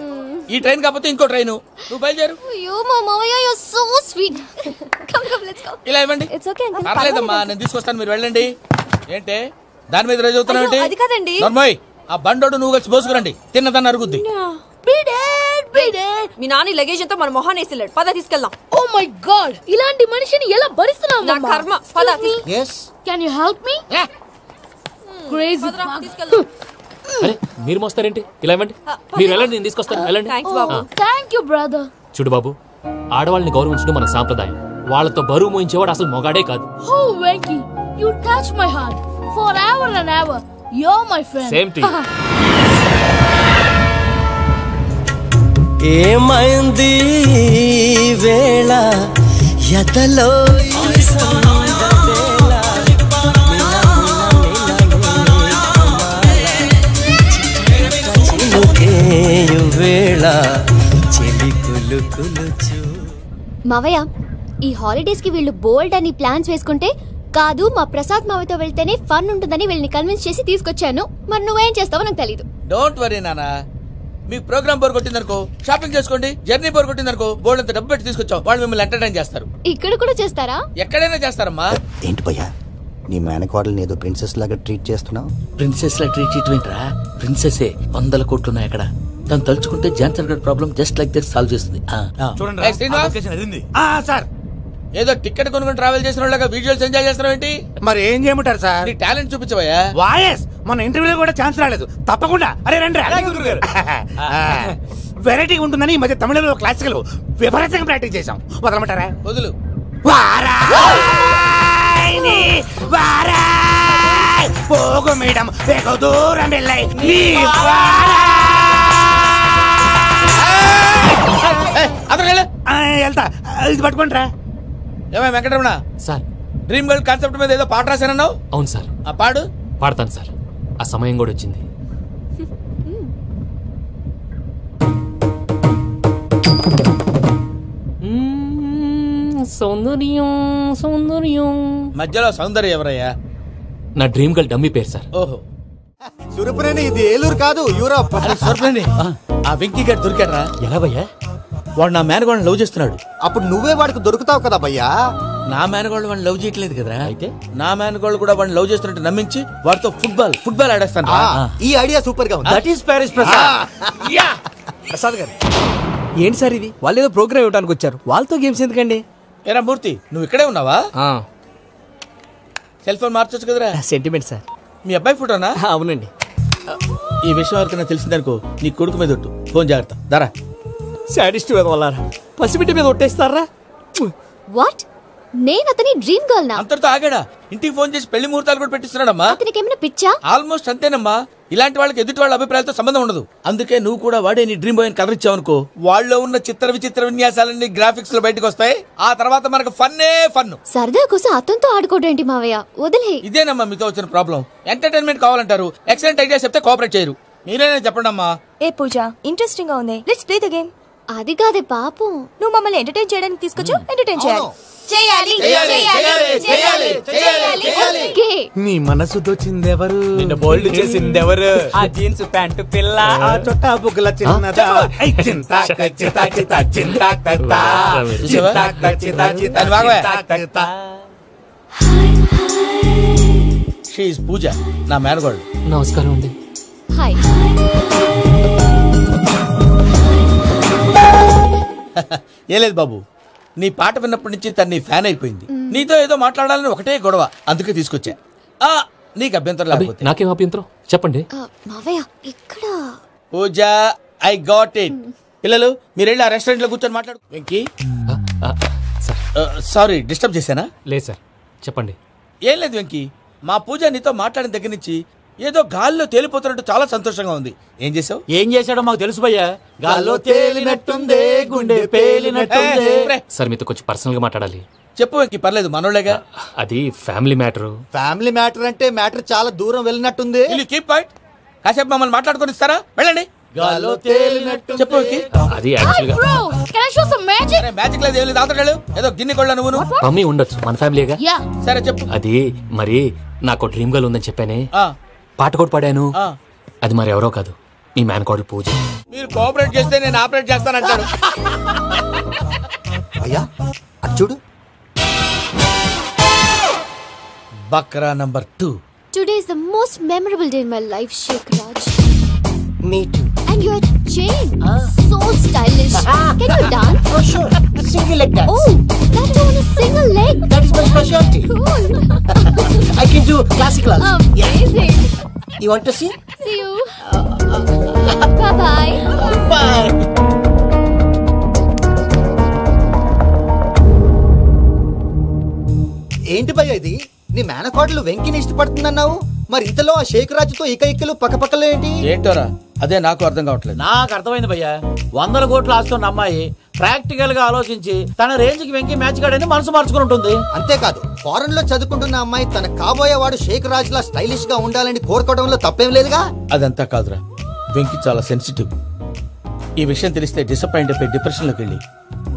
ఈ ట్రైన్ కాకపోతే ఇంకో ట్రైన్. నువ్వు బయలుదేరు. అయ్యో మా మామయ్య you are so sweet. Come come let's go. ఇలా ఇవ్వండి. It's okay uncle. పర్లేదమ్మా, నేను తీసుకొస్తాను, మీరు వెళ్ళండి. ఏంటే దాని మీద రోజు అవుతున్నావు ఏంటి? అది కాదండి. నర్మోయ్, ఆ బండోడు నువ్వు కలిసి పోసుకురండి. తిన్నదాన్ని అరుగుద్ది. మీ నాని లగేజ్ అంతా మన మొహాన్ని వేసిల్లాడు. పద తీసుకెళ్దాం. ఓ మై గాడ్, ఇలాంటి మనిషిని ఎలా భరిస్తున్నావు? నా కర్మ. పద. yes Can you help me? Crazy. అరే మీరు మోస్తారేంటి? ఇలా ఇవ్వండి. మీరు వెళ్ళండి, నేను తీసుకొస్తాను. వెళ్ళండి. Thank you brother. చూడు బాబు, ఆడవాళ్ళని గౌరవించడం మన సాంప్రదాయం. వాళ్ళతో బరువు మోయించేవాడు అసలు మొగాడే కాదు. Oh Venky, you touch my heart forever and ever. You're my friend. Same to you. ఏమైంది వేళ ఎదలో ఈ సందడేలా చినుకేయు వేళ చెలి కులు కులు చూ. మావయ్య, ఈ హాలిడేస్ కి వీళ్ళు బోల్డ్ అని ప్లాన్స్ వేసుకుంటే కాదు మా ప్రసాద్ మావయ్యతో వెళ్తేనే ఫన్ ఉంటుందని వీళ్ళని కన్విన్స్ చేసి తీసుకొచ్చాను. మరి నువ్వేం చేస్తావో నాకు తెలీదు. డోంట్ వరీ నానా. మీ ప్రోగ్రామ్ బోర్ కొట్టిందనుకో షాపింగ్ చేసుకోండి. జర్నీ బోర్ కొట్టిందనుకో బోర్డు అంత డబ్బు పెట్టి తీసుకొచ్చాం. వాళ్ళు మిమ్మల్ని ఎంటర్టైన్ చేస్తారు. ఇక్కడ కూడా చేస్తారా? ఎక్కడైనా చేస్తారమ్మా. ఏంటి భయ్యా, నీ మేనకోడల్ని ఏదో ప్రిన్సెస్ లాగా ట్రీట్ చేస్తున్నావు? ప్రిన్సెస్ లా ట్రీట్ చేయటమేంట్రా? ప్రిన్సెస్ 100 కోట్లు ఉన్నాయి అక్కడ. తను తలుచుకుంటే జాన్సన్ గడ్ problem just like that solve చేస్తుంది. సార్, ఏదో టికెట్ కొనుక్కొని ట్రావెల్ చేసిన వాళ్ళగా వీడియోస్ ఎంజాయ్ చేస్తున్నావు ఏంటి? మరి ఏం చేయమంటారు సార్? నీ టాలెంట్ చూపించవయ్యా. వాయస్ మన ఇంటర్వ్యూలో కూడా ఛాన్స్ రాలేదు. తప్పకుండా అరే రండి. వెరైటీ ఉంటుందని ఈ మధ్య తమిళంలో క్లాసికల్ విపరీతంగా ప్రాక్టీస్ చేశాం. వదలమంటారా? వదులు. పోగు మేడం వెగు దూరం వెళ్ళై వెళ్తా. ఇది పట్టుకుంటారా? ఏమై Venkataramana sir, dream girl concept మీద ఏదో పాట రాశానన్నావు? అవును సార్. ఆ పాడు. పాడతాను సార్. ఆ సమయం కూడా వచ్చింది. సౌందర్యం సౌందర్యం. మధ్యలో సౌందర్యం ఎవరయ్యా? నా డ్రీమ్ గర్ల్ డమ్మీ పేరు సార్. ఓహో, సురపురేని ఇది ఏలూరు కాదు, యూరోప్. ఆ వెంకీ గారు దొరికాడరా? ఎలా భయ్యా? వాడు నా మేనగోళ్ళని లవ్ చేస్తున్నాడు. అప్పుడు నువ్వే వాడికి దొరుకుతావు కదా భయ్యా. నా మేనగోళ్ళు వాడిని లవ్ చేయట్లేదు కదరా. అయితే నా మేనగోళ్ళు కూడా వాడిని లవ్ చేస్తున్నట్టు నమ్మించి వాడితో ఫుట్బాల్ ఆడేస్తాను. ఈ ఐడియా సూపర్ గా ఉంది. దట్ ఈస్ ప్యారిస్ ప్రసాద్ గారు. ఏంటి సార్ ఇది? వాళ్ళు ఏదో ప్రోగ్రామ్ ఇవ్వడానికి వచ్చారు, వాళ్ళతో గేమ్స్ ఎందుకండి? ఏరా మూర్తి, నువ్వు ఇక్కడే ఉన్నావా? సెల్ ఫోన్ మార్చొచ్చు కదరా. Sentiment sir. మీ అబ్బాయి ఫోటోనా? అవునండి. ఈ విషయం ఎవరికైనా తెలిసిందనుకో నీ కొడుకు మీద ఒట్టు. ఫోన్ జాగ్రత్త. దారా. సాడిస్ట్ వాళ్ళారా, పసిబిడ్డ మీద ఒట్టేస్తారా? వాట్? నేను అతని డ్రీమ్ గర్ల్ నా? అంతటితో ఆగాడా? ఇంటికి ఫోన్ చేసి పెళ్లి ముహూర్తాలు కూడా పెట్టిస్తున్నాడమ్మా. అతనికి ఏమైనా పిచ్చా? ఆల్మోస్ట్ అంతేనమ్మా. ఇలాంటి వాళ్ళకి ఎదుటి వాళ్ళ అభిప్రాయాలతో సంబంధం ఉండదు. అందుకే నువ్వు కూడా వాడే నీ డ్రీమ్ బాయ్ కవర్ ఇచ్చావనుకో, వాళ్ళలో ఉన్న చిత్ర విచిత్ర విన్యాసాలన్నీ గ్రాఫిక్స్ లో బయటకు వస్తాయి. ఆ తర్వాత మనకు ఫన్నే ఫన్. సరదా కోసం అతనితో ఆడుకోవడం మావయ్య, వదిలే. ఇదేనమ్మా మీతో వచ్చిన ప్రాబ్లం. ఎంటర్టైన్మెంట్ కావాలంటారు, ఎక్సలెంట్ ఐడియా చెప్తే కోఆపరేట్ చేయరు. మీరేనా చెప్పండి అమ్మా. ఏ పూజ, ఇంట్రెస్టింగ్ గా ఉంది. Let's play the game. అది కాదే పాపం, నువ్వు మమ్మల్ని ఎంటర్టైన్ చేయడానికి తీసుకొచ్చు. ఎంటర్టైన్ చేయాలి. నీ మనసు దోచిందెవరు? నిన్ను బోల్డ్ చేసిందెవరు? ఆ జీన్స్ ప్యాంటు పిల్ల, ఆ చొట్టా బుగ్గల చిన్నదా. షీఈ్ పూజ, నా మేనగోళ్ళు. నమస్కారం అండి. హాయ్. ఏ లేదు బాబు, నీ పాట విన్నప్పటి నుంచి తను నీ ఫ్యాన్ అయిపోయింది. నీతో ఏదో మాట్లాడాలని ఒకటే గొడవ, అందుకే తీసుకొచ్చా. నీకు అభ్యంతరం లేకపోతే. నాకేం అభ్యంతరం చెప్పండి. మావయ్య ఇక్కడ పూజ, ఐ గాట్ ఇట్. పిల్లలు మీరు వెళ్ళి ఆ రెస్టారెంట్ లో కూర్చొని మాట్లాడు. వెంకీ, సారీ డిస్టర్బ్ చేశానా? లేదు సార్, చెప్పండి. ఏం లేదు వెంకీ, మా పూజ నీతో మాట్లాడిన దగ్గర నుంచి ఏదో గాల్లో తేలిపోతున్నట్టు చాలా సంతోషంగా ఉంది. ఏం చేసావు? ఏం చేశాడో మాకు తెలుసు భయ్యా. గాల్లో తేలినట్టుందే, గుండె పేలినట్టుందే. సార్ మీతో కొంచెం పర్సనల్ గా మాట్లాడాలి. చెప్పు వెంకీ, పర్లేదు మనోళ్ళేగా. అది ఫ్యామిలీ మ్యాటర్. ఫ్యామిలీ మ్యాటర్ అంటే మ్యాటర్ చాలా దూరం వెళ్ళినట్టుంది. Keep point. కాసేపు మమ్మల్ని మాట్లాడుకొని ఇస్తారా? వెళ్ళండి. గాల్లో తేలినట్టు చెప్పు వెంకీ. అది యాక్చువల్గా మ్యాజిక్ లేదు, ఏం లేదు. ఆతడాడు ఏదో గిన్నె కొళ్ళ నువ్వు. మమ్మీ ఉండొచ్చు, మన ఫ్యామిలీగా. సరే చెప్పు. అది మరి నాకు డ్రీమ్ గర్ల్ ఉందని చెప్పానే, పాట కూడా పాడాను. అది మరి ఎవరో కాదు, మీ మేనకోడలు పూజ. మీరు కోఆపరేట్ చేస్తే నేను ఆపరేట్ చేస్తానంటాడు. అయ్యా అది చూడు. Bakra number 2. Today is the most memorable day in my life, Sheikh Raj. Me too. And your chain, so stylish. Can you dance? For sure. Single leg dance. Oh, that too on a single leg. That is my specialty. Cool. I can do classical also. Amazing. You want to see? See you. Bye-bye. Bye. ఏంటి భయ్య ఇది? నీ మేనకోడలు వెంకిని ఇష్టపడుతుందన్నావు, మరి ఇంతలో ఆ షేక్ రాజుతో ఇకలు పక్కపక్కలో ఏంటి? ఏంటోరా, అదే నాకు అర్థం కావట్లేదు. నాకు అర్థమైంది భయ్యా. 100 కోట్లు ఆస్తున్న అమ్మాయి ప్రాక్టికల్ గా ఆలోచించి తన రేంజ్ కి వెంకి మ్యాచ్ కాడని మనసు మార్చుకుని ఉంటుంది. అంతేకాదు, ఫారెన్ లో చదువుకుంటున్న అమ్మాయి తన కాబోయేవాడు షేక్ రాజ్ లా స్టైలిష్ గా ఉండాలని కోరుకోవడంలో తప్పేం లేదుగా. అదంతా కాదురా, వెంకి చాలా సెన్సిటివ్. ఈ విషయం తెలిస్తే డిసప్పాయింట్ అయిపోయి డిప్రెషన్ లోకి వెళ్ళి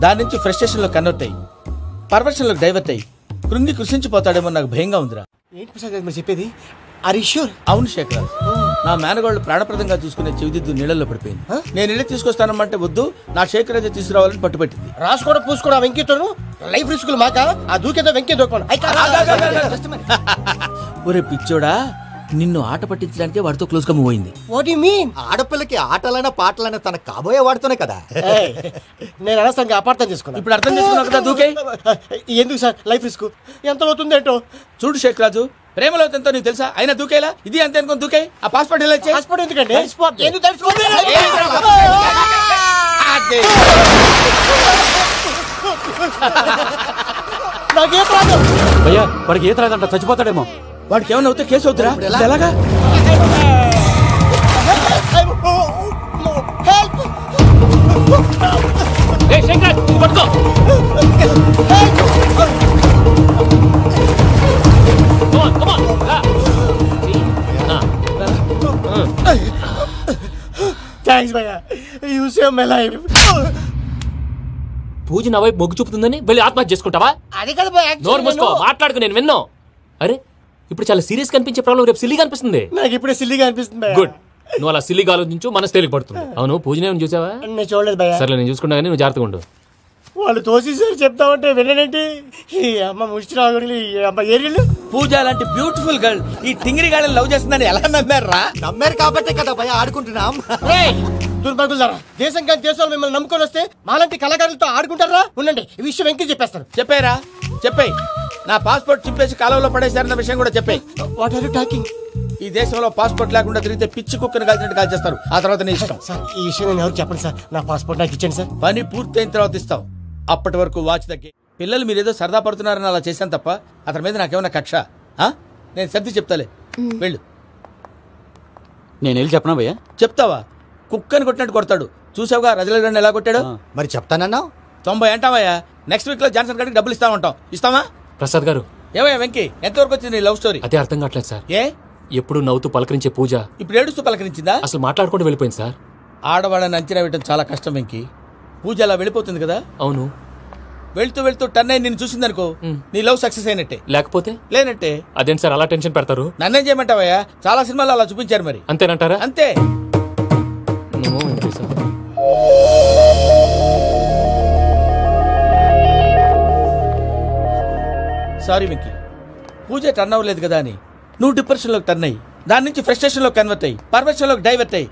దాని నుంచి ఫ్రస్ట్రేషన్ లో కన్వర్ట్ అయ్యి పర్వర్షన్ లోకి డైవర్ట్ అయ్యి కృంగి కృషించిపోతాడేమో నాకు భయంగా ఉందిరా. ఏంటి ప్రసాద్ గారు మీరు చెప్పేది? Are you sure? అవును శేఖర్, నా మేనగోళ్ళు ప్రాణప్రదంగా చూసుకునే చెవిదిద్దు నీళ్ళల్లో పడిపోయింది. నేను ఇల్లు తీసుకొస్తానమ్మంటే వద్దు, నా శేఖర్ అయితే తీసుకురావాలని పట్టుబట్టింది. రాసుకోవడం పూసుకోవడం వెంకీతోను లైఫ్ రిస్కులు మాక. ఆ దూకేదో వెంకీ దూకోండి. ఒరే పిచ్చోడా, నిన్ను ఆట పట్టించడానికి వాడితో క్లోజ్ గా మూవ్ అయింది. What you mean? ఆడపిల్లకి ఆటలైనా పాటలైనా తన కాబోయే వాడుతోనే కదా. నేను అనవసరంగా అపార్థం చేసుకున్నా. ఇప్పుడు అర్థం చేసుకున్నావు కదా, దూకే. ఎందుకు సార్ లైఫ్ రిస్క్? ఎంత అవుతుంది ఏంటో చూడు శేఖర్ రాజు, ప్రేమలో ఎంతో నీకు తెలుసా? అయినా దూకేలా ఇది అంతే అనుకుని దూకే. ఆ పాస్పోర్ట్ ఎలా ఇచ్చే? పాస్పోర్ట్ ఎందుకండి? ఎందుకు తెలుసుకోండి. నాకే ప్రాబ్లం. భయ్యా వాడికి ఈత రాదంట, చచ్చిపోతాడేమో. వాడికి ఏమైనా అవుతే కేసు అవుతురా? ఎలాగా? థాంక్స్ భయ్యా, యు సేవ్ మై లైఫ్. పూజ నా వైపు మొగ్గు చూపుతుందని వెళ్ళి ఆత్మహత్య చేసుకుంటావా? అది కదా భయ్యా. నోరు మూసుకో, మాట్లాడుకు, నేను విన్నాను. అరే ఇప్పుడు చాలా సీరియస్ కనిపించే ప్రాబ్లం రేపు సిల్లీగా అనిపిస్తుంది. నాకు ఇప్పుడే సిల్లీగా అనిపిస్తుంది. గుడ్, నువ్వు అలా సిల్లీగా ఆలోచించు, మనసు తేలిక పడుతుంది. అవును, పూజనే చూసావా? నేను చూడలేదు భయ్యా. సర్లే, నేను చూసుకున్నా కానీ నువ్వు జాగ్రత్తగా ఉండు. వాళ్ళు తోసేసారు చెప్తామంటే విననేంటి? ఈ అమ్మ ముష్టి రాగుడి, ఈ అమ్మ ఏరియలు. పూజ లాంటి బ్యూటిఫుల్ గర్ల్ ఈ టింగిరి గాళ్ళని లవ్ చేస్తుందని ఎలా నమ్మారా? నమ్మారు కాబట్టే కదా భయ ఆడుకుంటున్నాం. దుర్భగులారా, దేశం కానీ దేశాలు మిమ్మల్ని నమ్ముకొని వస్తే మాలాంటి కళాకారులతో ఆడుకుంటారా? ఉండండి, ఈ విషయం వెంకీ చెప్పేస్తాను. చెప్పారా? చెప్పేయ్. నా పాస్పోర్ట్ చింపేసి కాలంలో పడేశారన్న విషయం కూడా చెప్పేయ్. What are you talking? ఈ దేశంలో పాస్పోర్ట్ లేకుండా తిరిగితే పిచ్చి కుక్కను కాల్చినట్టు కాల్చేస్తారు. ఆ తర్వాత నీ ఇష్టం. సార్ ఈ విషయం నేను ఎవరు చెప్పండి సార్. నా పాస్పోర్ట్ నాకు ఇచ్చండి సార్. పని పూర్తయిన తర్వాత ఇస్తాం. అప్పటి వరకు వాచ్ దగ్గర. పిల్లలు మీరేదో సరదా పడుతున్నారని అలా చేశాను తప్ప అతని మీద నాకేమన్నా కక్ష? నేను సర్ది చెప్తాలే, వెళ్ళు. నేను వెళ్ళి చెప్పనా భయ్యా? చెప్తావా? కుక్కని కొట్టినట్టు కొడతాడు. చూసావుగా రజల గండి ఎలా కొట్టాడు? మరి చెప్తానన్నావు. 90 అంటావయ్యా. నెక్స్ట్ వీక్ లో జాన్సన్ గారికి డబ్బులు ఇస్తామంటాం. ఇస్తావా? ప్రసాద్ గారు, ఏమయ్యా వెంకీ, ఎంతవరకు వచ్చింది నీ లవ్ స్టోరీ? అదే అర్థం కావట్లేదు సార్. ఏ ఎప్పుడు నవ్వుతూ పలకరించే పూజ ఇప్పుడు ఏడుస్తూ పలకరించిందా? అసలు మాట్లాడుకుంటూ వెళ్ళిపోయింది సార్. ఆడవాళ్ళని అంచనా వేయడం చాలా కష్టం వెంకీ. పూజ అలా వెళ్ళిపోతుంది కదా. అవును, వెళ్తూ వెళ్తూ టర్న్ అయి నిన్ను చూసిందనుకో, నీ లవ్ సక్సెస్ అయినట్టే. లేకపోతే లేనట్టే. అదేంటి సార్ అలా టెన్షన్ పెడతారు? నన్నేం చేయమంటావయ్యా? చాలా సినిమాలు అలా చూపించారు. మరి అంతేనంటారా? అంతే. సారీ వెంకీ, పూజ టర్న్ అవ్వలేదు కదా అని నువ్వు డిప్రెషన్ లోకి టర్న్ అయ్యి దాని నుంచి ఫ్రస్ట్రేషన్ లో కన్వర్ట్ అయ్యి పర్వర్షన్ లోకి డైవర్ట్ అయ్యి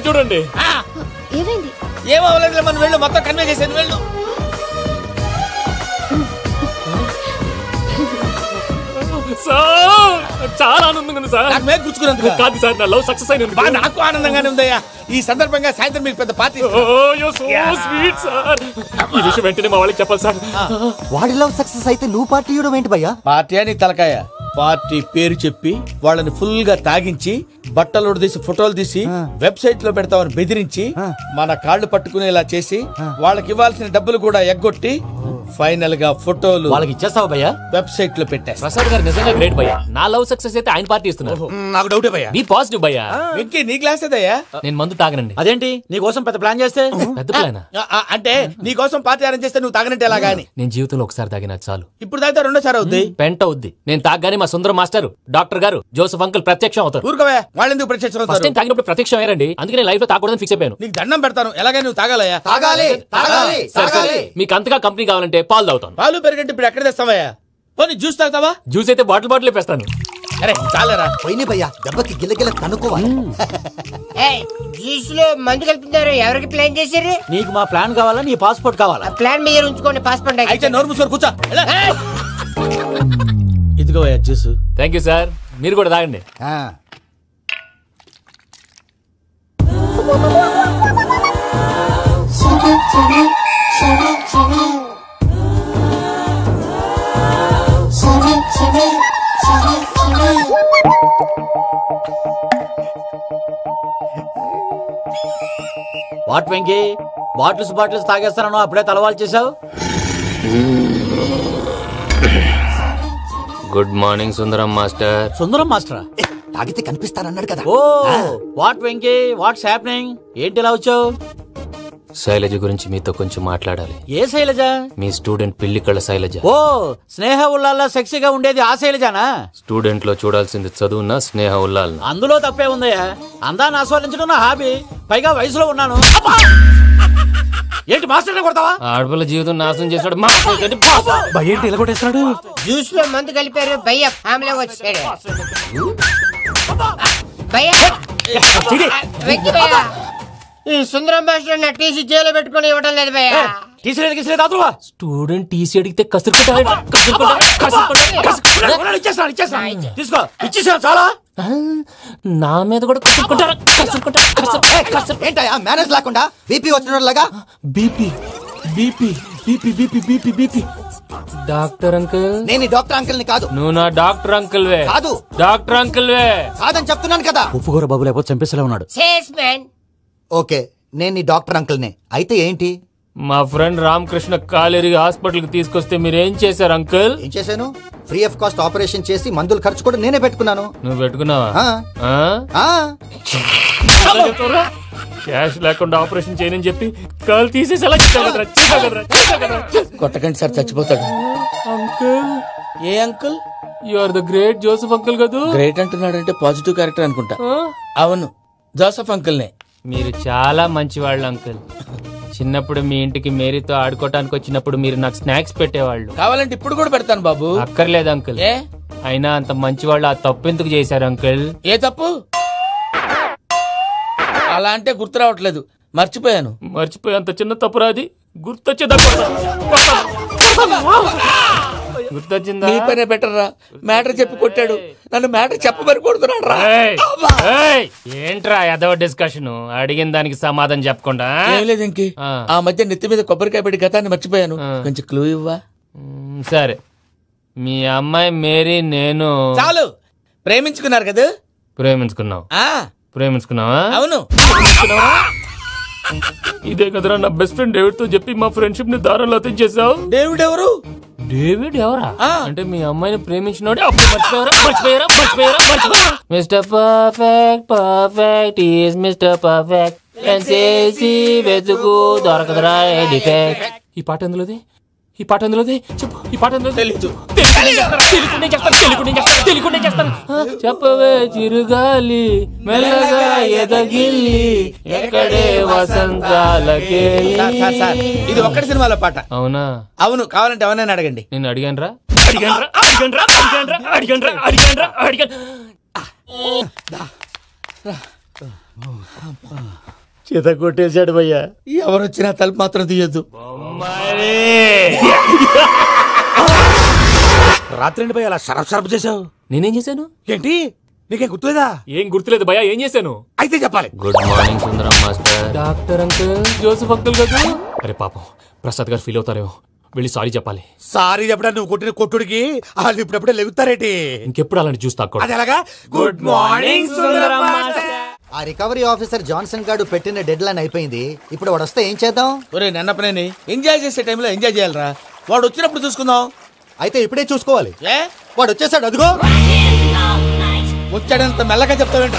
చూడండి ఏమైంది? ఏమవ్వలేదు, మనం వెళ్ళు, మొత్తం కన్వే చేసేది వెళ్ళు. చాలా ఆనందంగా ఉంది సార్. నాకు మీద కూర్చుకున్నందుకు కాదు సార్, నా లవ్ సక్సెస్ అయినందుకు. నాకు ఆనందంగానే ఉందయ్యా. ఈ సందర్భంగా సాయంత్రం మీకు పెద్ద పార్టీ. Sweet sir. ఈ విషయం వెంటనే మా వాళ్ళకి చెప్పాలి సార్. వాడి లవ్ సక్సెస్ అయితే నువ్వు పార్టీ ఇవ్వడం ఏంటి భయ్యా? పార్టీ అని తలకాయ. పార్టీ పేరు చెప్పి వాళ్ళని ఫుల్ గా తాగించి బట్టలు తీసి ఫోటోలు తీసి వెబ్సైట్ లో పెడతామని బెదిరించి మన కాళ్ళు పట్టుకునేలా చేసి వాళ్ళకి ఇవ్వాల్సిన డబ్బులు కూడా ఎగ్గొట్టి ఫైనల్ గా ఫోటోలు వాళ్ళకి ఇచ్చేస్తావా భయ్యా? వెబ్సైట్ లో పెట్టా. ప్రసాద్ గారు నిజంగా గ్రేట్ భయ్యా. నా లవ్ సక్సెస్ అయితే ఆయన పార్టీ ఇస్తున్నారు. నాకు డౌటే భయ్యా. నీ పాజిటివ్ భయ్యా. వెంకీ నీ గ్లాస్ ఏదయ్యా? నేను మందు తాగనండి. అదేంటి నీ కోసం పెద్ద ప్లాన్ చేస్తే? పెద్ద ప్లాన్ అంటే నీ కోసం పార్టీ అరేంజ్ చేస్తే నువ్వు తాగనంటే ఎలాగా అని. నేను జీవితంలో ఒకసారి తాగినా చాలు. ఇప్పుడు తాగితే రెండోసారి అవుద్ది. పెంట అవుద్ది. నేను తాగగానే మా సుందరం మాస్టర్, డాక్టర్ గారు, జోసెఫ్ అంకుల్ ప్రత్యక్షం అవుతారు. ఊరుకోవా, వాళ్ళెందుకు ప్రత్యక్షం అవుతారు? ఫస్ట్ టైం తాగినప్పుడు ప్రత్యక్షం అయ్యారండి. అందుకే నేను లైఫ్ లో తాగకూడదని ఫిక్స్ అయిపోయాను. నీకు దండం పెడతాను, ఎలాగే నువ్వు తాగాలయ్యా. సరే, మీకు అంతగా కంపెనీ కావాలంటే పాలు తాగుతాను. పాలు పెరిగంటే ఇప్పుడు ఎక్కడ తెస్తావయ్యా? పోనీ జ్యూస్ తాగుతావా? జ్యూస్ అయితే బాటిల్ వేస్తాను. అరే చాలరా పోయిన భయ్యా, దెబ్బకి గిల్లగిల్ల కనుక్కోవాలి. జ్యూస్ లో మందు కలుపుతున్నారు. ఎవరికి ప్లాన్ చేశారు? నీకు మా ప్లాన్ కావాలా, నీ పాస్పోర్ట్ కావాలా? ప్లాన్ మీద ఉంచుకోండి, పాస్పోర్ట్ అయితే నోరు మూసుకొని కూర్చో. ఇదిగో జ్యూస్. Thank you sir. మీరు కూడా తాగండి. వాట్ వెంకీ, బాటిల్స్ తాగేస్తాను అప్పుడే తలవాలు చేసావు. Good morning Sundaram master. Sundaram మాస్టరా? తాగితే కనిపిస్తానన్నాడు కదా. Oh what Venky, what's happening? ఏంటి ఇలా వచ్చావు? శైలజ గురించి మీతో కొంచెం మాట్లాడాలి. ఏ శైలజ? మీ స్టూడెంట్ పిల్లి కళ్ళ శైలజ. ఓ స్నేహ ఉల్లాల్లో సెక్సీగా ఉండేది ఆ శైలజానా? స్టూడెంట్ లో చూడాల్సింది చదువున్న స్నేహ ఉల్లాల్. అందులో తప్పే ఉందయ్యా. అందాన్ని ఆస్వాదించడం నా హాబీ. పైగా వయసులో ఉన్నాను. ఏంటి మాస్టర్ కొడతావా? ఆడపిల్ల జీవితం నాశనం చేశాడు. ఏంటి ఇలా కొట్టేస్తున్నాడు? జ్యూస్ లో మందు కలిపారు. భయ్య ఫ్యామిలీ వచ్చాడు. ఈ సుందరం మాస్టర్ నా టీసీ జైలు పెట్టుకుని ఇవ్వడం లేదు భయ్య. స్టూడెంట్ టీసీ అడిగితే తీసుకో, ఇచ్చేసా చాలా. నా మీద కూడా ఏంటయ్యా మేనేజ్ లేకుండా బీపీ వచ్చినలాగా? BP BP BP BP BP BP. Doctor uncle. నేను డాక్టర్ అంకుల్ ని కాదు. నువ్వు నా డాక్టర్ అంకుల్ వే. కాదు డాక్టర్ అంకుల్ వే. కాదని చెప్తున్నాను కదా. ఉప్పుకూర బాబు లేకపోతే చంపేసేలా ఉన్నాడు. ఓకే, నేను నీ డాక్టర్ అంకుల్ నే. అయితే ఏంటి? మా ఫ్రెండ్ రామకృష్ణ కాలేరికి హాస్పిటల్ కి తీసుకొస్తే మీరేం చేశారు అంకుల్? ఏం చేశాను? ఫ్రీ ఆఫ్ కాస్ట్ ఆపరేషన్ చేసి మందుల ఖర్చు కూడా నేనే పెట్టుకున్నాను. నువ్వు పెట్టుకున్నావా? క్యాష్ లేకుండా ఆపరేషన్ చేయనని చెప్పి కాల్ తీసేసి కొట్టకండి సార్, చచ్చిపోతాడు. అంకుల్. ఏ uncle? You are the great Joseph uncle కదా. గ్రేట్ అంటున్నాడంటే పాజిటివ్ క్యారెక్టర్ అనుకుంటా. అవును, జోసెఫ్ అంకుల్ నే. మీరు చాలా మంచివాళ్ళు అంకుల్. చిన్నప్పుడు మీ ఇంటికి మేరీతో ఆడుకోవటానికి వచ్చినప్పుడు మీరు నాకు స్నాక్స్ పెట్టేవాళ్ళు. కావాలంటే ఇప్పుడు కూడా పెడతాను బాబు. అక్కర్లేదు అంకుల్. అయినా అంత మంచివాళ్ళు ఆ తప్పు ఎందుకు చేశారు అంకుల్? ఏ తప్పు? అలా అంటే గుర్తు రావట్లేదు, మర్చిపోయాను. మర్చిపోయేంత చిన్న తప్పురాది. గుర్తొచ్చేదా? గుర్తొచ్చిందా? నీ పనే బెటర్ రా. మ్యాటర్ చెప్పి కొట్టాడు, నన్ను మ్యాటర్ చెప్పమని కొడుతున్నాడు రా. ఏంట్రా ఎదవ డిస్కషన్? అడిగిన దానికి సమాధానం చెప్పకుండా. ఏం లేదు ఇంకి, ఆ మధ్య నెత్తి మీద కొబ్బరికాయ పెట్టి గతాన్ని మర్చిపోయాను. కొంచెం క్లూ ఇవ్వా? సరే, మీ అమ్మాయి మేరీ నేను చాలు. ప్రేమించుకున్నారు కదా? ప్రేమించుకున్నావు. ప్రేమించుకున్నావా? అవును. ఇదే కదరా నా బెస్ట్ ఫ్రెండ్ డేవిడ్ తో చెప్పి మా ఫ్రెండ్షిప్ ని దారంలో అతించేసావు. డేవిడ్ ఎవరు? డేవిడ్ ఎవరా? అంటే మీ అమ్మాయిని ప్రేమించినోడే. అప్పుడు మర్చిపోయారా? Mister perfect perfect is mister perfect చేసి వెతుకు దొరకదురా డిఫెక్ట్. ఈ పాట ఎందులోది? చెప్పు. ఈ పాట ఎందులో? చెప్పవే చిరుగాలి మెల్లగా ఎదగిల్లి ఎక్కడే వసంతాలకే. ఇది ఒక్కటి సినిమాలో పాట. అవునా? అవును. కావాలంటే ఎవరైనా అడగండి. నేను అడిగాను రా. చేత కొట్టేశాడు భయ్యా. ఎవరొచ్చినా తలుపు మాత్రం తీయద్దు. రాత్రి భయ్య అలా షరఫ్ చేసావు. నేనేం చేశాను? ఏంటి నీకేం గుర్తులేదా? ఏం గుర్తులేదు భయ్యా, ఏం చేశాను? అయితే చెప్పాలి. Good morning Sundaram master. Doctor uncle, Joseph uncle కదా. అరే పాపం ప్రసాద్ గారు ఫీల్ అవుతారేమో, వెళ్ళి సారీ చెప్పాలి. సారీ చెప్పడా నువ్వు కొట్టిన కొట్టుడికి వాళ్ళు ఇప్పుడప్పుడే లెగుతారేటి. ఇంకెప్పుడు అలాంటి చూస్తా. అది ఎలాగా? Good morning Sundaram master. ఆ రికవరీ ఆఫీసర్ జాన్సన్ గారు పెట్టిన డెడ్ లైన్ అయిపోయింది. ఇప్పుడు వాడు వస్తే ఏం చేద్దాం? ఒరే నన్నపనేని ఎంజాయ్ చేసే టైంలో ఎంజాయ్ చేయాలరా. వాడు వచ్చినప్పుడు చూసుకుందాం. అయితే ఇప్పుడే చూసుకోవాలి. ఏ వాడు వచ్చేసాడు, అదిగో. వచ్చాడంత మెల్లగా చెప్తావేంట?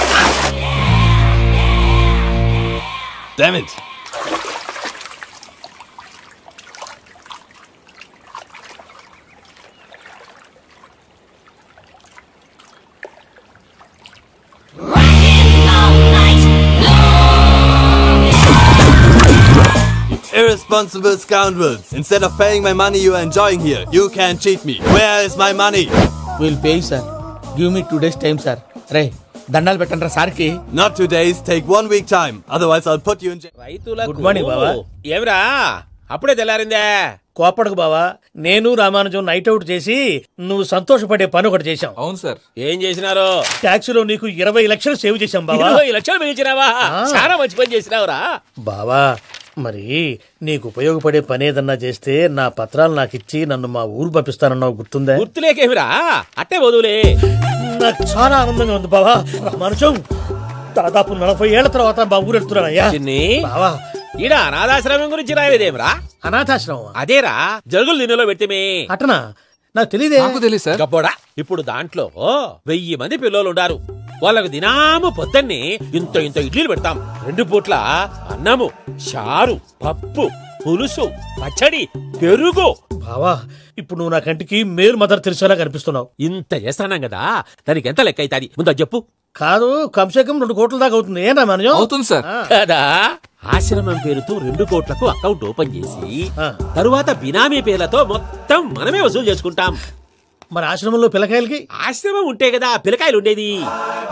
Damn it. Irresponsible scoundrels. Instead of paying my money you are enjoying here, you can't cheat me. Where is my money? We'll pay, sir. Give me 2 days time, sir. రే దండాలు పెట్టండి సార్కి. Not 2 days, take 1 week time. Otherwise I'll put you in jail. Good morning బావా. ఏమిరా అప్పుడే తెల్లారిందే? కోపడకు బావా, నేను రామానుజం నైట్ అవుట్ చేసి నువ్వు సంతోషపడే పని ఒకటి చేశాం. అవును సార్. ఏం చేసినారు? ట్యాక్సీలో నీకు 20 లక్షలు సేవ్ చేశాం బావా. 20 లక్షలు మిగిల్చినావా? చాలా మంచి పని చేసినావురా బావా. మరి నీకు ఉపయోగపడే పని ఏదన్నా చేస్తే నా పత్రాలు నాకు ఇచ్చి నన్ను మా ఊరు పంపిస్తానన్నావు, గుర్తుందా? గుర్తులేకేమిరా, అట్టే వదులే. నాకు చాలా ఆనందంగా ఉంది బావా. రామానుజం దాదాపు 40 ఏళ్ల తర్వాత మా ఊరు వెళ్తున్నానయ్యా. బావా ఈడ అనాథాశ్రమం గురించి రాలేదేమిరా? అనాథాశ్రమం అదేరా, జరుగులు దీనిలో పెట్టిమే. అటనా? నాకు తెలియదే. నాకు తెలుసు సార్. గబ్బోడా, ఇప్పుడు దాంట్లో 1000 మంది పిల్లలు ఉండారు. వాళ్ళకు దినాము పొద్దున్నే ఇంత ఇడ్లీలు పెడతాం. 2 పూట్ల అన్నము, చారు, పప్పు, పులుసు, పచ్చడి, పెరుగు. బావా ఇప్పుడు నువ్వు నా కంటికి మేలు మదర్ తెలిసేలా కనిపిస్తున్నావు. ఇంత చేస్తానం కదా, దానికి ఎంత లెక్క అవుతుంది ముందు చెప్పు. కాదు, కమ్సేకం 2 కోట్ల దాకా అవుతుంది. ఏనా మనజం? అవుతుంది సార్. కదా, ఆశ్రమం పేరుతో 2 కోట్లకు అకౌంట్ ఓపెన్ చేసి తరువాత బినామీ పేర్లతో మొత్తం మనమే వసూలు చేసుకుంటాం. మరి ఆశ్రమంలో పిల్లకాయలకి? ఆశ్రమం ఉంటే కదా పిల్లకాయలు ఉండేది.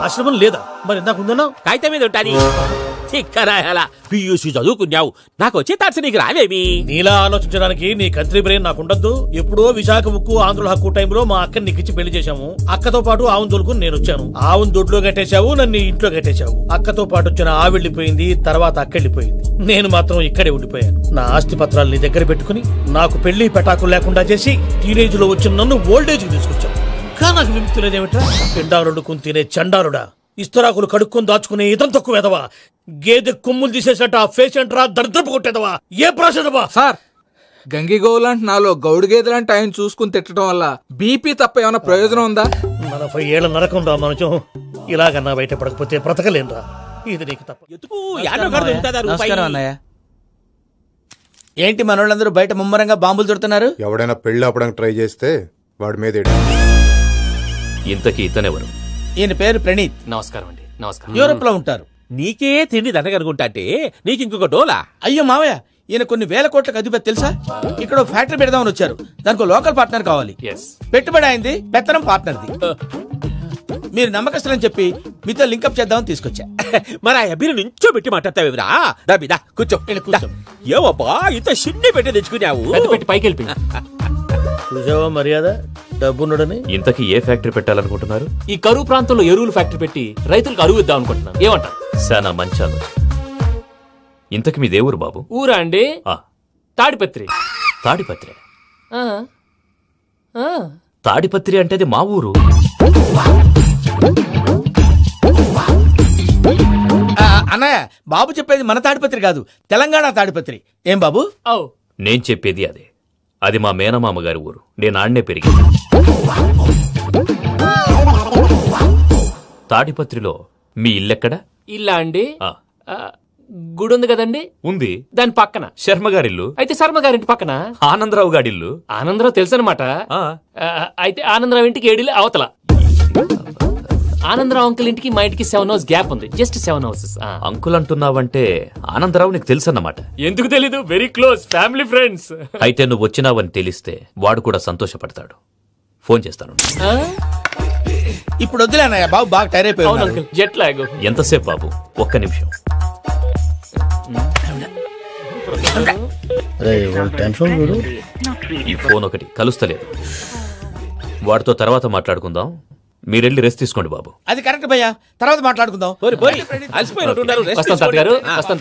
ఆశ్రమం లేదా? మరి ఇందాక ఉందన్నావు. కాగితం మీద ఉంటాది. చిక్కరాయాల పియూసీ చదువుకున్నావు, నాకు వచ్చే తాట్స్ నీకు రావేమి? నీలా ఆలోచించడానికి నీ కంత్రి బ్రెయిన్ నాకు ఉండద్దు. ఎప్పుడో విశాఖ ముక్కు ఆంధ్రుల హక్కు టైంలో మా అక్కని నీకిచ్చి పెళ్లి చేశాము. అక్కతో పాటు ఆవును దొడుకుని నేను వచ్చాను. ఆవును దొడ్లో కట్టేశావు, నన్ను ఇంట్లో కట్టేశావు. అక్కతో పాటు వచ్చిన ఆవిళ్ళిపోయింది, తర్వాత అక్కెళ్ళిపోయింది. నేను మాత్రం ఇక్కడే ఉండిపోయాను. నా ఆస్తి పత్రాలు నీ దగ్గర పెట్టుకుని నాకు పెళ్లి పెటాకులు లేకుండా చేసి టీనేజ్ లో వచ్చిన నన్ను ఓల్డేజ్ కి తీసుకొచ్చావు. ఇంకా నాకు విముక్తి లేదేమిట్రా? పిండారుడుకుని తినే చండారుడా, ఇస్తరాకులు కడుక్కొని దాచుకునే ఇతం తక్కువ ఎదవా, గేదె కొమ్ములు తీసేసట ఆ పేషెంట్ రా దరిద్రపు కొట్టేదవా, ఏ ప్రాసెదవా? సార్, గంగిగోవులాంటి నాలో గౌడు గేదెలాంటి ఆయన చూసుకుని తిట్టడం వల్ల బీపీ తప్ప ఏమైనా ప్రయోజనం ఉందా? 40 ఏళ్ల నరకం రా మనచం. ఇలాగన్నా బయట పడకపోతే బ్రతకలేనురా. ఇది నీకు తప్ప. నమస్కారం అన్నయ్య. ఏంటి మనోళ్ళందరూ బయట ముమ్మరంగా బాంబులు దొరుకుతున్నారు? ఎవడైనా పెళ్లి ఆపడానికి ట్రై చేస్తే వాడి మీద ఇంతకీ ఇతనెవరు? ఈయన పేరు ప్రణీత్. నమస్కారం అండి. నమస్కారం. యూరోప్ లో ఉంటారు. నీకే తిండి దండగనుకుంటా అంటే నీకు ఇంకొక డోలా? అయ్యో మావయ్య, ఈయన కొన్ని వేల కోట్లకు అధిపతి తెలుసా? ఇక్కడ ఫ్యాక్టరీ పెడదామని వచ్చారు. దానికి లోకల్ పార్ట్నర్ కావాలి. పెట్టుబడి అయింది, పెత్తనం పార్ట్నర్ది. మీరు నమ్మకస్తులని చెప్పి మీతో లింకప్ చేద్దామని తీసుకొచ్చా. మరి ఆ అబ్బిని నుంచో పెట్టి మాట్లాడతావేమిరా? దాబిదా కూర్చో. ఏవబ్బా ఇంత షిన్ని పెట్టి తెచ్చుకున్నావు? పెట్టి పైకి వెళ్ళి చూసావా మర్యాద, డబ్బున్నడని. ఇంతకీ ఏ ఫ్యాక్టరీ పెట్టాలనుకుంటున్నారు? ఈ కరువు ప్రాంతంలో ఎరువులు ఫ్యాక్టరీ పెట్టి రైతులకు అరువు ఇద్దాం అనుకుంటున్నాను. ఏమంటారు? శానా మంచి ఆలోచన. ఇంతకి మీ దేవురు బాబు? ఊరా అండి, తాడిపత్రి. తాడిపత్రి? తాడిపత్రి అంటే అది మా ఊరు. అన్నయ్య, బాబు చెప్పేది మన తాడిపత్రి కాదు, తెలంగాణ తాడిపత్రి. ఏం బాబు? నేను చెప్పేది అదే. అది మా మేనమామ గారి ఊరు. నేను ఆడనే పెరిగింది. తాడిపత్రిలో మీ ఇల్లెక్కడ? ఇల్లా అండి, గుడి ఉంది కదండి. ఉంది. దాని పక్కన శర్మగారిల్లు. అయితే శర్మగారింటి పక్కన ఆనందరావు గారిల్లు. ఆనందరావు తెలుసు అనమాట. అయితే ఆనందరావు ఇంటికి 7 అవతల. ఆనందరావు అంకుల్ ఇంటికి మా ఇంటికి 7 houses గ్యాప్ ఉంది. Just 7 houses. అంకుల్ అంటున్నావంటే ఆనందరావు నీకు తెలుసు అన్నమాట. ఎందుకు తెలీదు? Very close family friends. అయితే నువ్వు వచ్చినావని తెలిస్తే వాడు కూడా సంతోషపడతాడు. ఫోన్ చేస్తాను. ఇప్పుడు వద్దులే అన్నయ్య, బాబు బాగా టైర్ అయిపోయి. Jet lag. ఎంతసేపు బాబు? ఒక్క నిమిషం. ఈ ఫోన్ ఒకటి కలుస్తలేదు. వాడితో తర్వాత మాట్లాడుకుందాం. మీరెళ్ళి రెస్ట్ తీసుకోండి బాబు. అది కరెక్ట్ భయ్యా, తర్వాత మాట్లాడుకుందాం.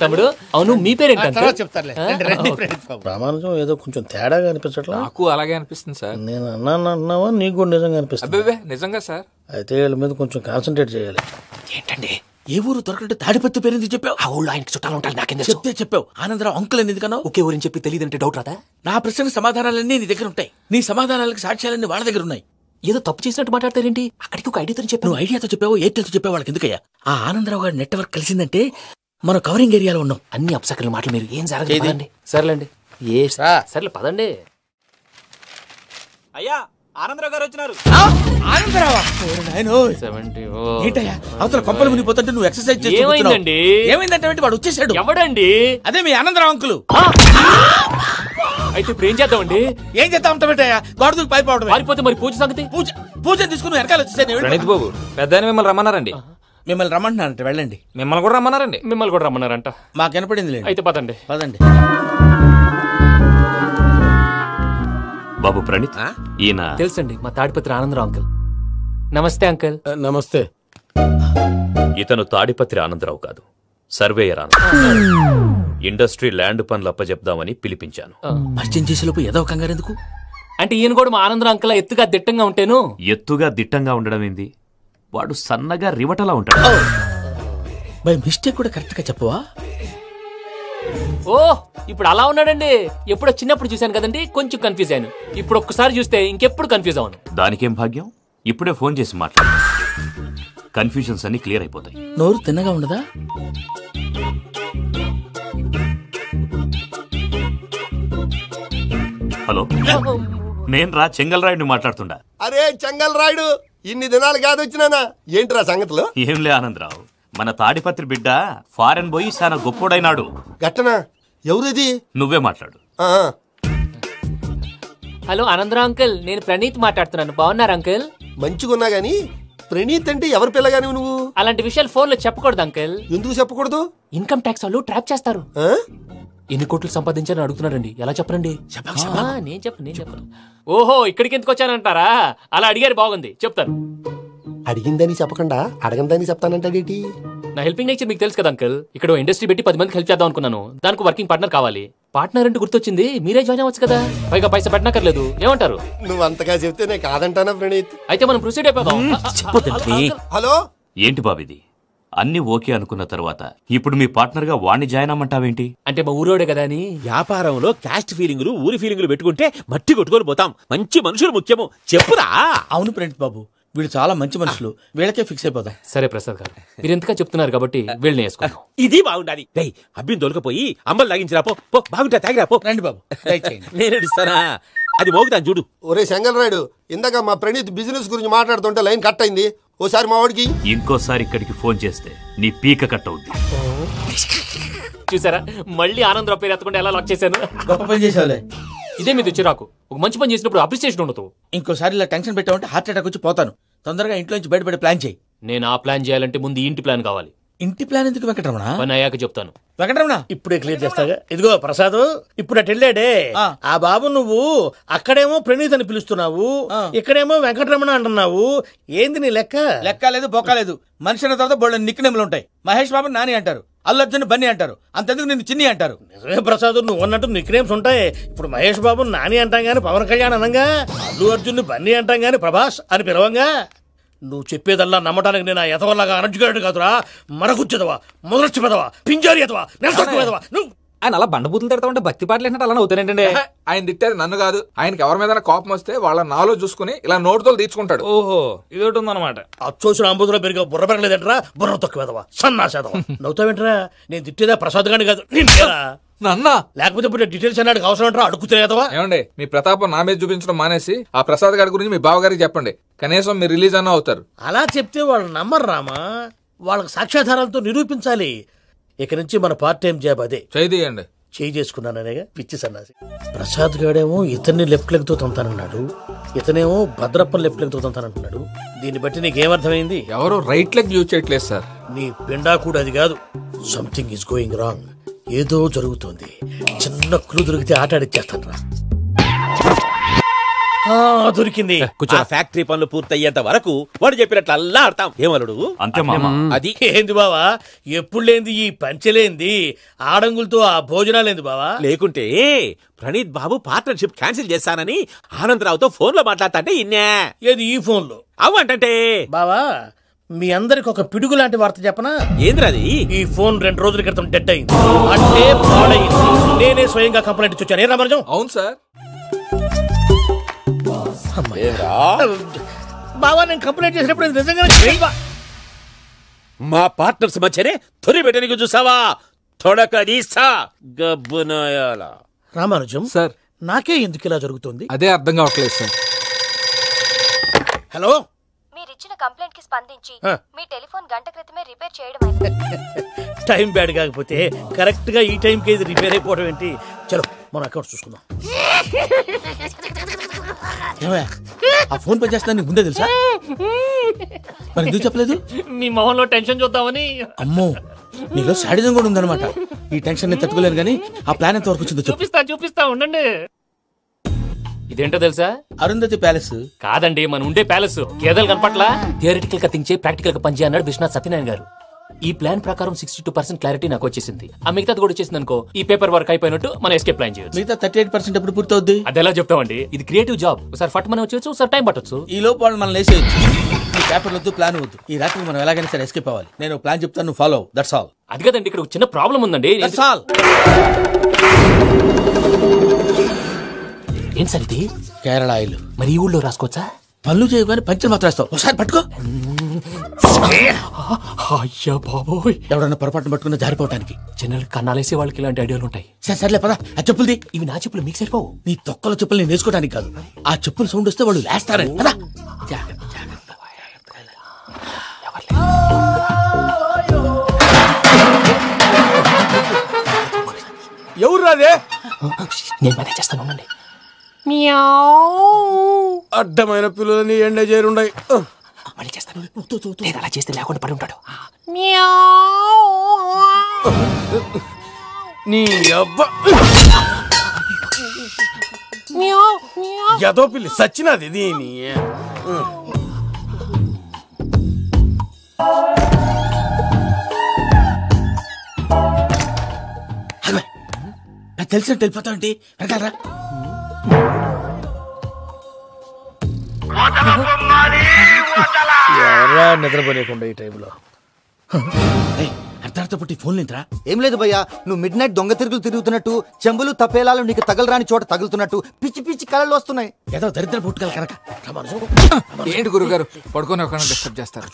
తమ్ముడు, అవును మీ పేరేంటంటే? చెప్తారులే. రామానుజం ఏదో కొంచెం తేడాగా అనిపించట్లా? నాకు అలాగే అనిపిస్తుంది సార్. నేను అన్నావా నీకు కూడా నిజంగా అనిపిస్తుంది? అబ్బే నిజంగా సార్. అయితే వీళ్ళ మీద కొంచెం కాన్సన్ట్రేట్ చేయాలి. ఏంటండి ఏ ఊరు దొరకట్టు తాడిపత్రి పేరు చెప్పావు? ఆ ఊళ్ళో ఆయనకి చుట్టాలు ఉంటారు. నాకేం చెప్తే చెప్పావు. ఆనందరావు అంకుల్ అని ఎందుకన్నా? ఒకే ఊరిని చెప్పి తెలియదంటే డౌట్ రాదా? నా ప్రశ్నకు సమాధానాలన్నీ నీ దగ్గర ఉంటాయి. నీ సమాధానాలకు సాక్ష్యాలన్నీ వాళ్ళ దగ్గర ఉన్నాయి. ఏదో తప్పు చేసినట్టు మాట్లాడతారేంటి? అక్కడికి ఒక ఐడియాతో చెప్పావు. నువ్వు ఐడియాతో చెప్పావు, ఎయిర్టెల్తో చెప్పావు, వాళ్ళకి ఎందుకయ్యా? ఆ ఆనందరావు గారి నెట్వర్క్ కలిసిందంటే మనం కవరింగ్ ఏరియాలో ఉన్నాం. అన్ని అప్సకల మాటలు మీరు ఏం జరగదండి. సర్లేండి, సర్లే పదండి. అయ్యా ఆనందరావు గారు వచ్చినారు. ఏంటయ్యా అవతల కొంపలు మునిగిపోతుంటే నువ్వు ఎక్సర్సైజ్ చేస్తుందండి? ఏమైందంటే వాడు వచ్చేసాడు. ఎవడండి? అదే మీ ఆనందరావు అంకులు. అయితే ఇప్పుడు ఏం చేద్దామండి? ఏం చేద్దాం ఉంటావేటయ్యా? గోడకు పైపోవడం. పారిపోతే మరి పూజ సంగతి? పూజ తీసుకుని వెనకాల వచ్చేసాను. ప్రణీత్ బాబు, పెద్ద మిమ్మల్ని రమ్మన్నారండి. మిమ్మల్ని రమ్మంటున్నారంట, వెళ్ళండి. మిమ్మల్ని కూడా రమ్మన్నారండి. మిమ్మల్ని కూడా రమ్మన్నారంట. మాకు వినపడింది. అయితే పదండి. పదండి బాబు ప్రణీత్, ఈయన తెలుసండి, మా తాడిపత్రి ఆనందరావు అంకుల్. నమస్తే అంకుల్. నమస్తే. ఇతను తాడిపత్రి ఆనందరావు కాదు, సర్వేయర్ ఆనందరావు. ఇండస్ట్రీ ల్యాండ్ పనులు అప్పచెప్దామని పిలిపించాను. పరిచయం చేసేలోపు ఏదో కంగారు ఎందుకు? అంటే ఈయన కూడా మా ఆనందరావు అంకుల్ ఎత్తుగా దిట్టంగా ఉంటాను. ఎత్తుగా దిట్టంగా ఉండడం ఏంది? వాడు సన్నగా రివటలా ఉంటాడు. బై మిస్టేక్ కూడా కరెక్ట్ గా చెప్పవా? ఓ ఇప్పుడు అలా ఉన్నాడండి. ఎప్పుడో చిన్నప్పుడు చూశాను కదండి, కొంచెం కన్ఫ్యూజ్ అయ్యాను. ఇప్పుడు ఒక్కసారి చూస్తే ఇంకెప్పుడు కన్ఫ్యూజ్ అవ్వను. దానికేం భాగ్యం, ఇప్పుడే ఫోన్ చేసి మాట్లాడు. కన్ఫ్యూజన్స్ అన్ని క్లియర్ అయిపోతాయి. నోరు తిన్నగా ఉండదా? హలో, నేను రా చెంగల్ రాయుడిని మాట్లాడుతుండా. అరే చెంగల్ రాయుడు, ఇన్ని దినాలు కాదు వచ్చినానా? ఏంట్రా సంగతులు? ఏంలే ఆనందరావు, మన తాడిపత్రి బిడ్డ ఫారెన్ పోయి చాలా గొప్పోడైనాడు. గట్టనా? ఎవరిది? నువ్వే మాట్లాడు. హలో ఆనందరావు అంకుల్, నేను ప్రణీత్ మాట్లాడుతున్నాను. బాగున్నారు అంకుల్? మంచిగున్నా గాని ప్రణీత్ అంటే ఎవరి పిల్లగాని నువ్వు? అలాంటి విషయాలు ఫోన్ లో చెప్పకూడదు అంకుల్. ఎందుకు చెప్పకూడదు? ఇన్కమ్ ట్యాక్స్ వాళ్ళు ట్రాప్ చేస్తారు. ఎన్ని కోట్లు సంపాదించాలని అడుగుతున్నారండి. ఎలా చెప్పరండి? నేను చెప్పను. ఓహో, ఇక్కడికి ఎందుకు వచ్చానంటారా? అలా అడిగారు, బాగుంది, చెప్తాను. అడిగిందని చెప్పకుండా అడగందని చెప్తానంటాడేటి? నా హెల్పింగ్ నేచర్ మీకు తెలుసు కదా అంకుల్. ఇక్కడ ఇండస్ట్రీ పెట్టి 10 మందికి హెల్ప్ చేద్దాం అనుకున్నాను. దానికి వర్కింగ్ పార్ట్నర్ కావాలి. పార్ట్నర్ అంటే గుర్తొచ్చింది, మీరే జాయిన్ అవ్వచ్చు కదా. పైగా పైసా పెట్టనక్కర్లేదు. ఏమంటారు? నువ్వు అంతగా చెప్తేనే కాదంటానా ప్రణీత్? అయితే మనం ప్రొసీడ్ అయిపోదాం. హలో, ఏంటి బాబిది? అన్ని ఓకే అనుకున్న తర్వాత ఇప్పుడు మీ పార్ట్నర్ గా వాణ్ణి జాయిన్ అమ్మంటావేంటి? అంటే మా ఊరోడే కదా అని. వ్యాపారంలో క్యాస్ట్ ఫీలింగులు, ఊరి ఫీలింగులు పెట్టుకుంటే మట్టి కొట్టుకొని పోతాం. మంచి మనుషులు ముఖ్యము. చెప్పురా. అవును ప్రణీత్ బాబు, వీళ్ళు చాలా మంచి మనుషులు. వీళ్ళకే ఫిక్స్ అయిపోతాం. సరే ప్రసాద్ గారు, మీరు ఎంతగా చెప్తున్నారు కాబట్టి వీళ్ళని వేసుకున్నాం. ఇది బాగుండాలి. డై అబ్బిని దొలకపోయి అమ్మలు లాగించిరా. పో బాగుంటా, తాగిరా పో. రండి బాబు, నేను ఇస్తానా? అది మోగుతాను చూడు. ఒరే చెంగల్ రాయుడు, ఇందాక మా ప్రణీత్ బిజినెస్ గురించి మాట్లాడుతుంటే లైన్ కట్ అయింది. ఓసారి మా వాడికి ఇంకోసారి ఇక్కడికి ఫోన్ చేస్తే నీ పీక కట్ అవుద్ది. చూసారా, మళ్ళీ ఆనందరావు పేరు ఎత్తకుండా ఎలా లాక్ చేశాను. గొప్ప పని చేసావులే. ఇదే మీద చిరాకు. ఒక మంచి పని చేసినప్పుడు అప్రిసియేషన్ ఉండదు. ఇంకోసారి ఇలా టెన్షన్ పెట్టామంటే హార్ట్ అటాక్ వచ్చి పోతాను. తొందరగా ఇంట్లో నుంచి బయటపడే ప్లాన్ చేయి. నేను ఆ ప్లాన్ చేయాలంటే ముందు ఇంటి ప్లాన్ కావాలి. ఇంటి ప్లాన్ ఎందుకు వెంకటరమణ? పని అయ్యాక చెప్తాను. వెంకటరమణ ఇప్పుడే క్లియర్ చేస్తాగా. ఇదిగో ప్రసాద్, ఇప్పుడు అటు వెళ్ళాడే ఆ బాబు, నువ్వు అక్కడేమో ప్రణీత్ అని పిలుస్తున్నావు, ఇక్కడేమో వెంకటరమణ అంటున్నావు. ఏంది నీ లెక్క? లెక్క లేదు, బొక్క లేదు. మనిషి అన్న తర్వాత బోళ్ళ నిక్నెములు ఉంటాయి. మహేష్ బాబు నాని అంటారు, అల్లు అర్జున్ బన్నీ అంటారు, అంతెందుకు నిన్ను చిన్ని అంటారు. నిజమే ప్రసాద్, నువ్వు అన్నట్టు నిక్నేమ్స్ ఉంటాయి. ఇప్పుడు మహేష్ బాబు నాని అంటాం గాని పవన్ కళ్యాణ్ అనంగా, అల్లు అర్జున్ బన్నీ అంటాం గాని ప్రభాస్ అని పిలవంగా. నువ్వు చెప్పేదల్లా నమ్మటానికి నేను ఎతవల్లాగా అనర్జుగాడు కాదురా. మరగుచ్చదవా, మొదలచ్చి పెదవా, పింజారి ఎదవా, నెలసొక్కుదవా. నువ్వు ఆయన అలా బండబూతులు తిడతా ఉంటే భక్తి పాటలు ఏంటంటే అలా అవుతానంటే. ఆయన తిట్టేది నన్ను కాదు, ఆయనకి ఎవరి మీద కోపం వస్తే వాళ్ళ నాలో చూసుకుని ఇలా నోటుతో తీర్చుకుంటాడు. ఓహో, ఇదొకటి ఉందన్నమాట. అచ్చోసిన అంబుధులో పెరిగే బుర్ర పెరగలేదంటరా, బుర్ర తొక్కువేదవా, సన్నాసేదవా. నవ్వుతావేంట్రా? నేను తిట్టేదా ప్రసాద్ గాని కాదు, నన్న. లేకపోతే ఇప్పుడు డీటెయిల్స్ అన్నాడు అవసరం అంటారా? అడుగుతాయేదవా. ఏమండి, మీ ప్రతాపం నా మీద చూపించడం మానేసి ఆ ప్రసాద్ గారి గురించి మీ బావగారికి చెప్పండి. కనీసం మీరు రిలీజ్ అన్న అవుతారు. అలా చెప్తే వాళ్ళు నమ్మరు రామా. వాళ్ళకి సాక్ష్యాధారాలతో నిరూపించాలి. ఇక నుంచి మన పార్ట్ టైం జాబ్ అదే. చేయండి. చేయి చేసుకున్నాననేగా పిచ్చి సన్నాసి. ప్రసాద్ గాడేమో ఇతన్ని లెఫ్ట్ లెగ్ తో తొంతానన్నాడు, ఇతనేమో భద్రప్ప లెఫ్ట్ లెగ్ తో తొంతానంటున్నాడు. దీన్ని బట్టి నీకేమర్థమైంది? ఎవరో రైట్ లెగ్ యూజ్ చేయట్లేదు సార్. నీ పిండా కూడా అది కాదు. Something is going wrong. ఏదో జరుగుతోంది. చిన్న క్లూ దొరికితే ఆట ఆడిచ్చేస్తాను రా. దొరికింది. ఆ ఫ్యాక్టరీ పనులు పూర్తయ్యేంత వరకు వాడు చెప్పినట్లు అల్లా ఆడతాం. ఏమలుడు అంతే మామ. అది ఏంది బావా, ఎప్పుడు లేంది ఈ పంచలేంది, ఆడంగులతో ఆ భోజనాలేంది బావా? లేకుంటే ప్రణీత్ బాబు పార్ట్నర్షిప్ క్యాన్సిల్ చేస్తానని ఆనందరావుతో ఫోన్ లో మాట్లాడతాంటే ఇన్నే. ఏది ఈ ఫోన్ లో? అవ్వంటే బావా, మీ అందరికి ఒక పిడుగు లాంటి వార్త చెప్పనా? ఏంద్రది? ఈ ఫోన్ 2 రోజుల క్రితం డెడ్ అయింది, అంటే పాడైంది. నేనే స్వయంగా కంప్లైంట్ ఇచ్చాను. ఏ రామరాజం? అవును సార్. బావా, నేను కంప్లైంట్ చేసినప్పుడు ఇది నిజంగా మా పార్ట్నర్స్ మధ్యనే తొలి పెట్టడానికి చూసావా? తొడకదీసా గబ్బునాయాల. రామానుజం సార్, నాకే ఎందుకు ఇలా జరుగుతుంది? అదే అర్థం కావట్లేదు సార్. హలో, మీరిచ్చిన కంప్లైంట్ కి స్పందించి మీ టెలిఫోన్ గంట క్రితమే రిపేర్ చేయడం టైం బ్యాడ్ కాకపోతే కరెక్ట్ గా ఈ టైంకి ఇది రిపేర్ అయిపోవడం ఏంటి? చలో మన అకౌంట్ చూసుకుందాం. ఆ ఫోన్ పని చేస్తున్నా నీకు ముందే తెలుసా? మరి ఎందుకు చెప్పలేదు? మీ మొహంలో టెన్షన్ చూద్దామని. అమ్మో, నీలో శాడిజం కూడా ఉందన్నమాట. ఈ టెన్షన్ నేను తట్టుకోలేను కానీ ఆ ప్లాన్ ఎంత వరకు వచ్చిందో చూపిస్తా ఉండండి. ఇదేంటో తెలుసా? అరుంధతి ప్యాలెస్ కాదండి, మన ఉండే ప్యాలెస్. గేదెలు కనపట్లా? థియరిటికల్ గా థింక్ చేయి, ప్రాక్టికల్ గా పనిచేయ అన్నాడు విశ్వనాథ్ సత్యనారాయణ గారు. ఈ ప్లాన్ ప్రకారం 62% క్లారిటీ నాకు వచ్చేసింది. ఆ మిగతాది కూడా వచ్చేసింది అనుకో, ఈ పేపర్ వర్క్ అయిపోయినట్టు మనం ఎస్కేప్ ప్లాన్ చేయొచ్చు. మిగతా 38% ఎప్పుడు పూర్తవుద్ది? అది ఎలా చెప్తామండి? ఇది క్రియేటివ్ జాబ్. ఒకసారి ఫట్ మనం వచ్చేయచ్చు, ఒకసారి టైం పట్టొచ్చు. ఈ లోపు వాళ్ళు మనం లేసేయచ్చు. ఈ పేపర్ వద్దు, ప్లాన్ వద్దు. ఈ రాత్రి మనం ఎలాగైనా సరే ఎస్కేప్ అవ్వాలి. నేను ప్లాన్ చెప్తాను, నువ్వు ఫాలో. That's all. అది కదండి, ఇక్కడ చిన్న ప్రాబ్లం ఉందండి. That's all. ఏం సార్ ఇది? కేరళ ఆయిల్. మరి ఈ ఊళ్ళో రాసుకోవచ్చా? పనులు చేయగానే పంచర్ మాత్రం వేస్తావు. ఒకసారి పట్టుకో. అయ్యా బాబోయ్, ఎవడన్నా పొరపాటున పట్టుకున్న జారిపోవటానికి. జనరల్ కన్నాలేసే వాళ్ళకి ఇలాంటి ఐడియాలు ఉంటాయి. సర్లే పదా, ఆ చెప్పులది. ఇవి నా చెప్పులు, మీకు సరిపోవు. నీ తొక్కల చెప్పులు నేను వేసుకోవడానికి కాదు, ఆ చెప్పులు సౌండ్ వస్తే వాళ్ళు లేస్తారని. పదా. ఎవరు రాదే? నేను పని చేస్తాను, ఉండండి. అడ్డమైన పిల్లలని ఎండ చేరుండయి. మళ్ళీ చేస్తాను. లేదు, అలా చేస్తే లేకుండా పడి ఉంటాడు. నీ అబ్బా ఎదో పిల్లి సచ్చినది దీని. తెలిసినట్టు వెళ్ళిపోతావంటి. వెనకాలరా. ఎవరా నిద్రపోలేకుండా ఈ టైంలో? అర్ధార్థ పుట్టి ఫోన్ లేంట్రా? ఏం లేదు భయ్యా, నువ్వు మిడ్ నైట్ దొంగ తిరుగుతున్నట్టు, చెంబులు తపేలాలు నీకు తగలరాని చోట తగులుతున్నట్టు పిచ్చి పిచ్చి కళలు వస్తున్నాయి. ఏదో దరిద్ర పుట్టుకల కనుక. ఏంటి గురుగారు పడుకొని ఒక డిస్టర్బ్ చేస్తారు?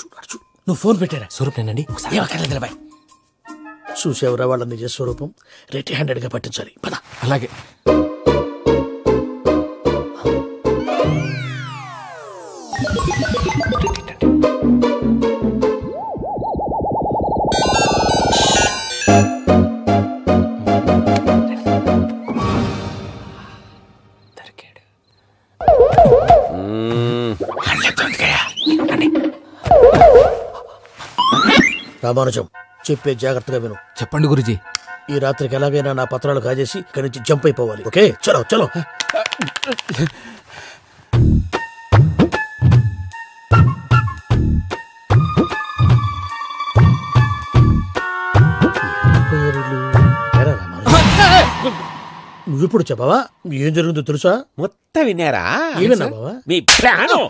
నువ్వు ఫోన్ పెట్టారా? స్వరూపేనండి. చూసేవరా వాళ్ళ నిజ స్వరూపం? రెడీ హ్యాండెడ్ గా పట్టించాలి. పద. అలాగే. రామానుజం, చెప్పే జాగ్రత్తగా విను. చెప్పండి గురుజీ. ఈ రాత్రికి ఎలాగైనా నా పత్రాలు కాజేసి ఇక్కడి నుంచి జంప్ అయిపోవాలి. ఓకే, చలో చలో. నువ్విప్పుడు చెప్పవా ఏం జరుగుతుందో తెలుసా? మొత్తం విన్నారా? ఏమన్నా బావా? మీ ప్రాణం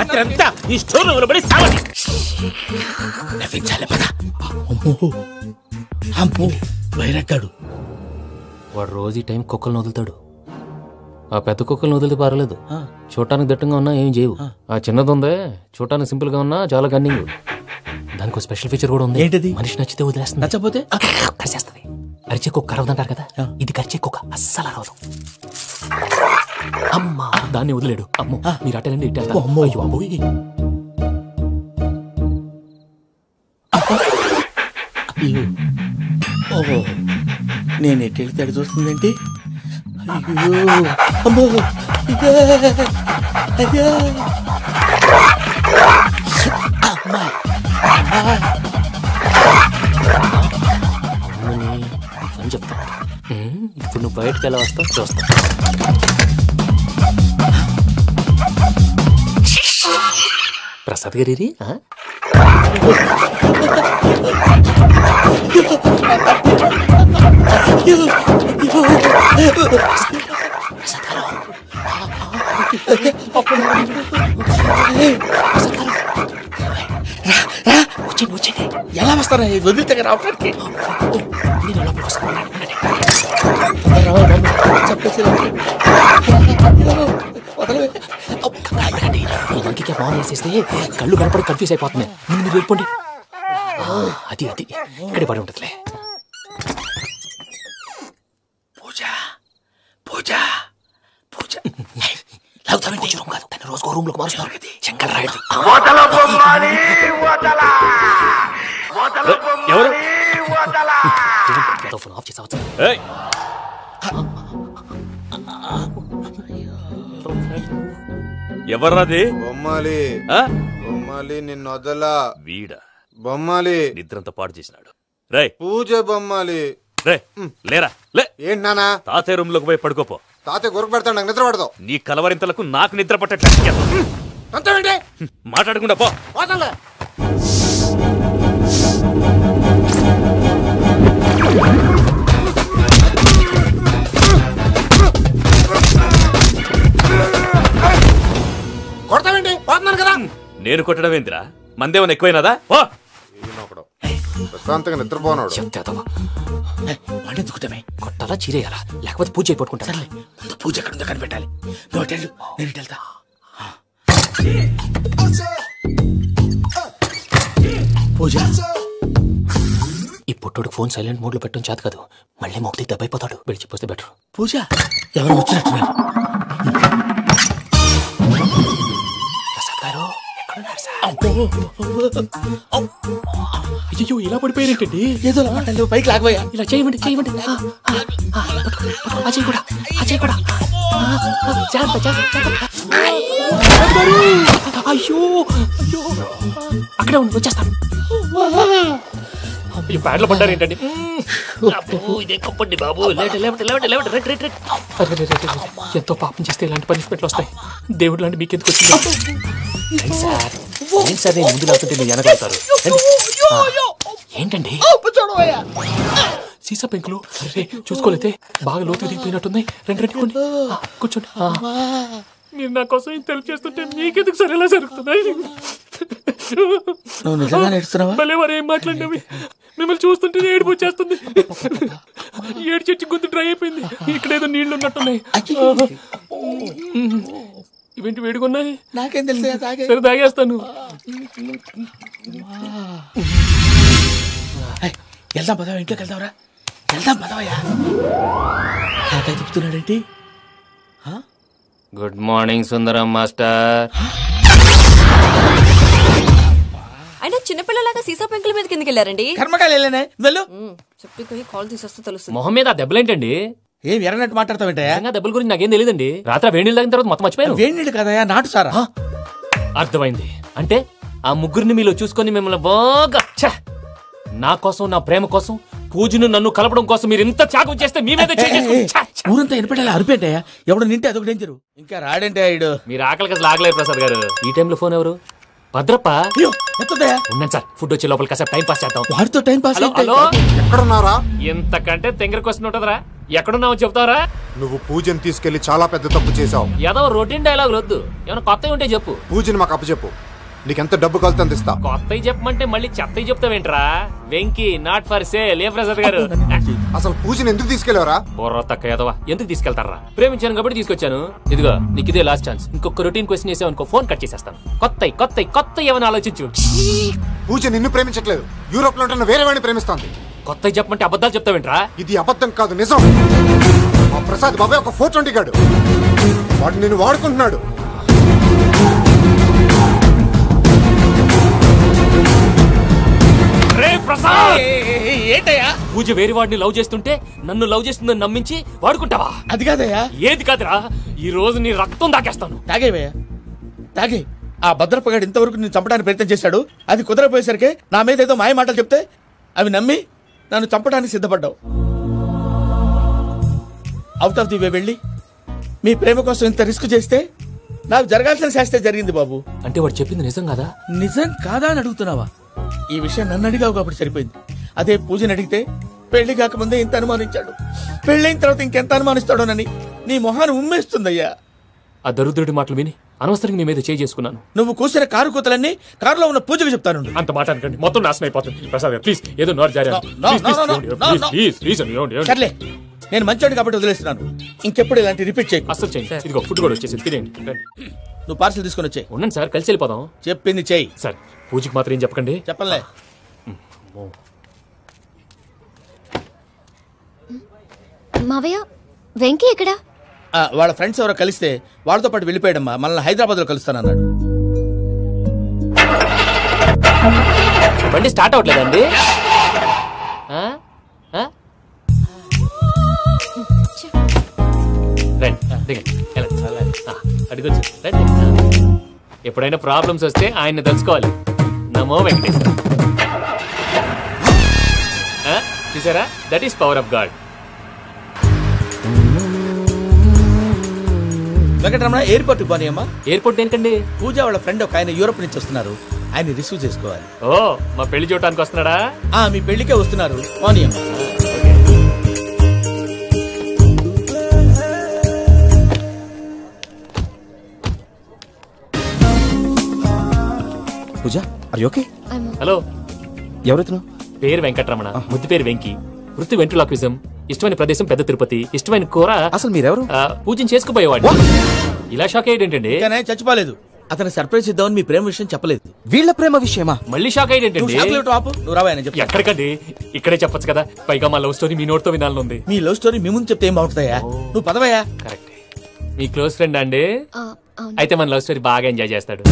అత్రంతా ఈ స్టోర్ రూమ్ లో పడి సావండి. నవ్వించాలి. పద. అమ్మో, వైరక్కాడు. వాడు రోజు ఈ టైం కుక్కలను వదులుతాడు. ఆ పెద్ద కుక్కలను వదిలితే పర్లేదు, చూడటానికి దట్టంగా ఉన్నా ఏం చేయవు. ఆ చిన్నది ఉందే, చూడటానికి సింపుల్ గా ఉన్నా చాలా గన్నింగ్. దానికి స్పెషల్ ఫీచర్ కూడా ఉంది. ఏంటిది? మనిషి నచ్చితే వదిలేస్తుంది, నచ్చపోతే కరిచేస్తుంది. అరిచే కుక్క అరవదంటారు కదా, ఇది కరిచే కుక్క అస్సలు అరవదు. అమ్మా, దాన్ని వదిలేడు. అమ్మో, మీరు అటెండి ఇట్టే. ఓహో నేను ఎటు వెళ్తే అటు చూస్తుందంటే అయ్యో అమ్మో అయ్యో అమ్మా అని చెప్తా. ఇప్పుడు నువ్వు బయటకు ఎలా వస్తావు చూస్తా. ప్రసాద్ గారి ఎలా వస్తారా వదిలితే రావడానికి ఈ లంకికి బాగా వేసేస్తే కళ్ళు కనపడి కన్ఫ్యూజ్ అయిపోతున్నాయి. మీరు వెళ్ళిపోండి. అది అది ఇక్కడే పడి ఉంటుందిలే. పూజ పూజ పూజ రూమ్ కాదు, తన రోజుకో రూమ్ లోకి మారుస్తున్నారు కదా. శంకర్ రాయుడు ఎవరు ఫోన్ ఆఫ్ చేసావచ్చు. ఎవర్రాది? బొమ్మాలి బొమ్మాలి నిన్ను వదలా. వీడా బొమ్మాలి నిద్రంతా పాడు చేసినాడు. రే పూజ బొమ్మాలి. రే లేరా లే. ఏంటి నానా? తాతయ్య రూమ్ లోకి పోయి పడుకోపో. తాతయ్య గొరకు పెడతాడు, నాకు నిద్ర పడతావు. నీ కలవరింతలకు నాకు నిద్ర పట్టట్లేదు. మాట్లాడకుండా పో. కొడతావేంటి? పోతున్నాను కదా. నేను కొట్టడం ఏందిరా? మందేమన్నా ఎక్కువైనదా? ఓ ప్రశాంతంగా నిద్రపోనాడు. వాడెందుకుతామే కొట్టాలా చీరేయాలా లేకపోతే పూజ అయిపోట్టుకుంటా. ముందు పూజ ఎక్కడ ఉందో కనిపెట్టాలి. నువ్వు వెళ్ళు, నేను ఇటు వెళ్తా. పూజ ఈ పుట్టోడు ఫోన్ సైలెంట్ మోడ్ లో పెట్టడం చేత కాదు. మళ్ళీ మొక్కటి దెబ్బైపోతాడు. వెళ్ళి చెప్పొస్తే బెటర్. పూజ ఎవరు వచ్చినట్టున్నారు? ప్రసాద్ గారు ఎక్కడున్నారు సార్? అయ్యో ఇలా పడిపోయారేంటండి? ఏదో పైకి లాగబోయా. ఇలా చేయమండి చేయమండి. అజయ్ కూడా అజయ్ కూడా అయ్యో అయ్యో అక్కడే ఉండి వచ్చేస్తాను. ఈ బ్యాడ్లో పడ్డారు ఏంటండి? ఇదే కప్పండి బాబు. ఎంతో పాపం చేస్తే ఇలాంటి పనిష్మెంట్లు వస్తాయి. దేవుడు లాంటి మీకు ఎందుకు వచ్చింది సార్? ఏం సార్ నేను ముందు లేకుంటే మీరు వెనకడతారు ఏంటండి? సీసా పెంకులు చూసుకోలేతే బాగా లోతు దిగిపోయినట్టున్నాయి. రెండు రెండు కూర్చోండి. మీరు నా కోసం ఇంత హెల్ప్ చేస్తుంటే మీకెందుకు సరే ఎలా జరుగుతున్నాయి? నువ్వు నిజంగా నేర్చుకున్నావా? భలే మరి ఏం మాట్లాడినవి. మిమ్మల్ని చూస్తుంటే ఏడుపు వచ్చేస్తుంది. ఏడు చెట్టు గొంతు డ్రై అయిపోయింది. ఇక్కడ ఏదో నీళ్లు ఉన్నట్టున్నాయి. ఇవేంటి వేడుకున్నాయి? నాకేం తెలుసు. సరే తాగేస్తాను. వెళ్దాం పదవా, ఇంట్లోకి వెళ్దాంరా. వెళ్దాం పదవయ్యా. నాకై చెప్తున్నాడేంటి? Good morning Sundaram master. అయినా చిన్నపిల్లలాగా సీసా పెంకుల మీద కిందకి వెళ్ళారండి. కర్మకాయలు వెళ్ళానే వెళ్ళు. చెప్పి కాల్ తీసేస్తే తెలుస్తుంది. మొహం మీద ఆ దెబ్బలేంటండి? ఏం ఎర్రనట్టు మాట్లాడతావేంటయా? దెబ్బల గురించి నాకేం తెలియదండి. రాత్రి వేడి నీళ్ళు తాగిన తర్వాత మొత్తం మర్చిపోయాను. వేడి నీళ్ళు కదయా, నాటు సారా. అర్థమైంది. అంటే ఆ ముగ్గురిని మీలో చూసుకొని మిమ్మల్ని బాగా నా కోసం నా ప్రేమ కోసం పూజను నన్ను కలపడం కోసం మీరు ఇంత త్యాగం చేస్తే మీ మీద ఊరంతా వినపడేలా అరిపేంటయా? ఎవడు నింటే అదొక డేంజరు. ఇంకా రాడంటే ఆయుడు. మీరు ఆకలికి అసలు ఆగలేరు ప్రసాద్ గారు. ఈ టైంలో ఫోన్ ఎవరు? భద్రప్ప. ఉన్నాను సార్. ఫుడ్ వచ్చే లోపల కాసేపు టైం పాస్ చేద్దాం. వాడితో టైం పాస్. హలో ఎక్కడున్నారా? ఇంతకంటే తెంగర క్వశ్చన్ ఉంటుందిరా. ఎక్కడున్నావు చెప్తావరా? నువ్వు పూజని తీసుకెళ్లి చాలా పెద్ద తప్పు చేసావు. ఏదో రొటీన్ డైలాగ్ వద్దు. ఏమైనా కొత్తవి ఉంటే చెప్పు. పూజని మాకు అప్పచెప్పు. నీకెంత డబ్బు కలితే అంత ఇస్తా. కొత్తవి చెప్పమంటే మళ్ళీ చెత్తవి చెప్తావేంట్రా? Venky not for sale. ఏ ప్రసాద్ గారు అసలు పూజని ఎందుకు తీసుకెళ్లేవరా? బొర్ర తక్క ఏదవా. ఎందుకు తీసుకెళ్తారా? ప్రేమించాను కాబట్టి తీసుకొచ్చాను. ఇదిగో నీకు ఇదే లాస్ట్ ఛాన్స్. ఇంకొక రొటీన్ క్వశ్చన్ చేసావు అనుకో ఫోన్ కట్ చేసేస్తాను. కొత్త ఏమైనా ఆలోచించు. పూజ నిన్ను ప్రేమించట్లేదు. యూరోప్ లో ఉంటున్న వేరే వాడిని ప్రేమిస్తాంది. కొత్తవి చెప్పమంటే అబద్ధాలు చెప్తావేంట్రా? ఇది అబద్ధం కాదు, నిజం. మా ప్రసాద్ బాబాయ్ ఒక 420 గాడు. వాడు నిన్ను వాడుకుంటున్నాడు. ఏంటయ్యా పూజ వేరే వాడిని లవ్ చేస్తుంటే నన్ను లవ్ చేస్తుందని నమ్మించి వాడుకుంటావా? అది కాదయ్యా. ఏది కాదురా, ఈ రోజు నీ రక్తం దాకేస్తాను. తాగేవయ్యా తాగే. ఆ భద్రపగాడు ఇంతవరకు నేను చంపడానికి ప్రయత్నం చేశాడు. అది కుదరపోయేసరికి నా మీద ఏదో మాయ మాటలు చెప్తే అవి నమ్మి నన్ను చంపడానికి సిద్ధపడ్డావు. అవుట్ ఆఫ్ ది వే వెళ్ళి మీ ప్రేమ కోసం ఇంత రిస్క్ చేస్తే నాకు జరగాల్సిన శాస్త్రే జరిగింది బాబు. అంటే వాడు చెప్పింది నిజం కాదా? నిజం కాదా అని అడుగుతున్నావా? ఈ విషయం నన్ను అడిగావు కాబట్టి సరిపోయింది. అదే పూజని అడిగితే పెళ్లి కాకముందే ఇంత అనుమానించాడు, పెళ్ళైన తర్వాత ఇంకెంత అనుమానిస్తాడోనని నీ మొహాన్ని ఉమ్మేస్తుందయ్యా. ఆ దరిద్రుడి మాటలు విని అనవసరంగా మీ మీద చేయి చేసుకున్నాను. నువ్వు కూసిన కారు కూతలన్నీ కారులో ఉన్న పూజకు చెప్తాను. అంత మాట అనకండి, మొత్తం నాశనం అయిపోతుంది. ప్రసాద్ ప్లీజ్ ఏదో నోరు జారీ. సర్లే, నేను మంచోడు కాబట్టి వదిలేస్తున్నాను. ఇంకెప్పుడు ఇలాంటి రిపీట్ చేయకు. అసలు చేయండి. ఇదిగో ఫుడ్ కూడా వచ్చేసి తినేయండి. నువ్వు పార్సల్ తీసుకొని వచ్చాయి. ఉండండి సార్, కలిసి వెళ్ళిపోదాం. చెప్పింది చెయ్యి సార్. పూజకి మాత్రం ఏం చెప్పకండి. చెప్పలే. మావయ్య వెంకీ ఎక్కడా? వాళ్ళ ఫ్రెండ్స్ ఎవరో కలిస్తే వాళ్ళతో పాటు వెళ్ళిపోయాడమ్మా. మనల్ని హైదరాబాద్ లో కలుస్తానన్నాడు. బండి స్టార్ట్ అవ్వట్లేదండి. ఎప్పుడైనా ప్రాబ్లమ్స్ వస్తే ఆయన్ని తెలుసుకోవాలి. నమో వెంకటేశ్వర. చూసారా, that is power of God. Venkataramana airport పోనీ అమ్మా. ఎయిర్పోర్ట్ ఏంటండి? పూజ వాళ్ళ ఫ్రెండ్ ఒక ఆయన యూరోప్ నుంచి వస్తున్నారు, ఆయన రిసీవ్ చేసుకోవాలి. ఓ, మా పెళ్లి చూడటానికి వస్తున్నాడా? మీ పెళ్లికే వస్తున్నారు. పోనీ అమ్మా. పూజ, ఆర్ యు ఓకే? హలో, ఎవరైతును? పేరు వెంకటరమణ, ముద్దు పేరు వెంకీ, వృత్తి వెంట్రులాక్విజం, ఇష్టమైన ప్రదేశం పెద్ద తిరుపతి, ఇష్టమైన కూర. అసలు మీరెవరు? పూజను చేసుకుపోయేవాడు. ఇలా షాక్ అయ్యేటండి. చచ్చిపోలేదు. అతను సర్ప్రైజ్ ఇద్దామని మీ ప్రేమ విషయం చెప్పలేదు. వీళ్ళ ప్రేమ విషయమా? మళ్ళీ షాక్ అయ్యేటండి. నువ్వు రావాయని చెప్పి. ఎక్కడికండి, ఇక్కడే చెప్పొచ్చు కదా. పైగా మా లవ్ స్టోరీ మీ నోట్తో వినాలని ఉంది. మీ లవ్ స్టోరీ మీ ముందు చెప్తే ఏం బాగుంటుందయ్యా? నువ్వు పదవయ్యా. కరెక్ట్. మీ క్లోజ్ ఫ్రెండ్ అండి? అయితే మన లవ్ స్టోరీ బాగా ఎంజాయ్ చేస్తాడు.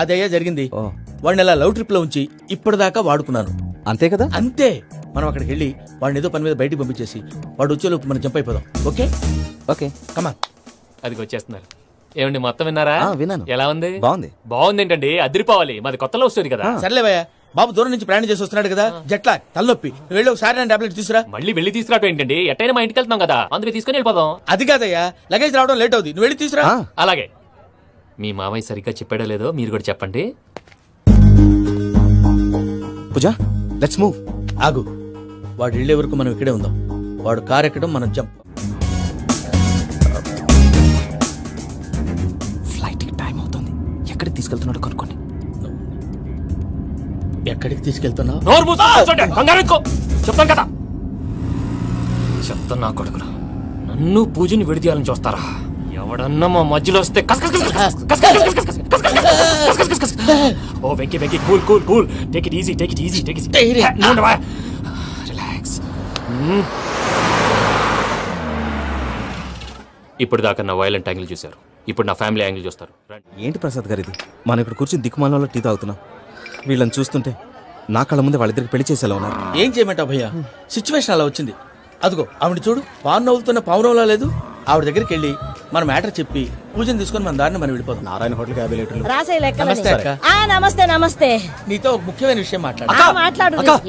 అదయ్యా జరిగింది. వాడిని అలా లవ్ ట్రిప్ లో ఉంచి ఇప్పటిదాకా వాడుకున్నాను. అంతే కదా? అంతే. మనం అక్కడికి వెళ్ళి వాడిని ఏదో పని మీద బయటికి పంపించేసి వాడు వచ్చేలోపు మనం జంప్ అయిపోదాం. Okay okay come on. అది వచ్చేస్తున్నారు. ఏమండి, మొత్తం విన్నారా? విన్నాను. ఎలా ఉంది? బాగుంది. బాగుంది ఏంటండి, అదిరిపోవాలి. మాది కొత్త లవ్ స్టోరీ కదా. సర్లేవయ్యా, బాబు దూరం నుంచి ప్రయాణం చేసి వస్తున్నాడు కదా, జట్లా తలనొప్పి. నువ్వు వెళ్ళి ఒకసారి టాబ్లెట్ తీసుకురా. మళ్ళీ వెళ్ళి తీసుకురావటం ఏంటండి? ఎట్టైనా మా ఇంటికి వెళ్తున్నాం కదా, అందుకే తీసుకుని వెళ్ళిపోదాం. అది కాదయ్యా, లగేజ్ రావడం లేట్ అవుతుంది. నువ్వు వెళ్ళి తీసుకురా. అలాగే. మీ మామయ్య సరిగ్గా చెప్పాడో లేదో మీరు కూడా చెప్పండి. పూజ, లెట్స్ మూవ్. ఆగు, వాడు వెళ్ళే వరకు మనం ఇక్కడే ఉందాం. వాడు కార్ ఎక్కడం, మనం జంప్. ఫ్లైట్ కి టైం అవుతుంది. ఎక్కడికి తీసుకెళ్తున్నాడో కనుక్కోండి. ఎక్కడికి తీసుకెళ్తున్నావు? చెప్తాను కదా. చెప్తాను నా కొడుకులు, నన్ను పూజని విడిదీయాలని చూస్తారా? ఎవడన్నా మా మధ్యలో వస్తే ఓ Venky Venky, cool cool cool, take it easy, take it easy, take it easy, relax. ఇప్పుడు దాకా నా వైలెంట్ యాంగిల్ చూశారు, ఇప్పుడు నా ఫ్యామిలీ యాంగిల్ చూస్తారు. ఏంటి ప్రసాద్ గారు ఇది? మనం ఇక్కడ కూర్చొని దిక్కుమాలలో టీ తాగుతున్నాం. వీళ్ళని చూస్తుంటే నా కళ్ళ ముందే వాళ్ళిద్దరికి పెళ్లి చేసేలా ఉన్నారు. ఏం చేయమంటావు భయ్యా, సిచ్యువేషన్ అలా వచ్చింది. అదిగో ఆవిడ చూడు, పావు నవ్వుతున్న పావునవ్వులా లేదు. ఆవిడ దగ్గరికి వెళ్ళి మన మ్యాటర్ చెప్పి పూజను తీసుకొని మన దారిని మనం వెళ్ళిపోతాం. నారాయణ హోటల్ 50 లీటర్లు. నమస్తే అక్క. నమస్తే నమస్తే. నీతో ఒక ముఖ్యమైన విషయం మాట్లాడు.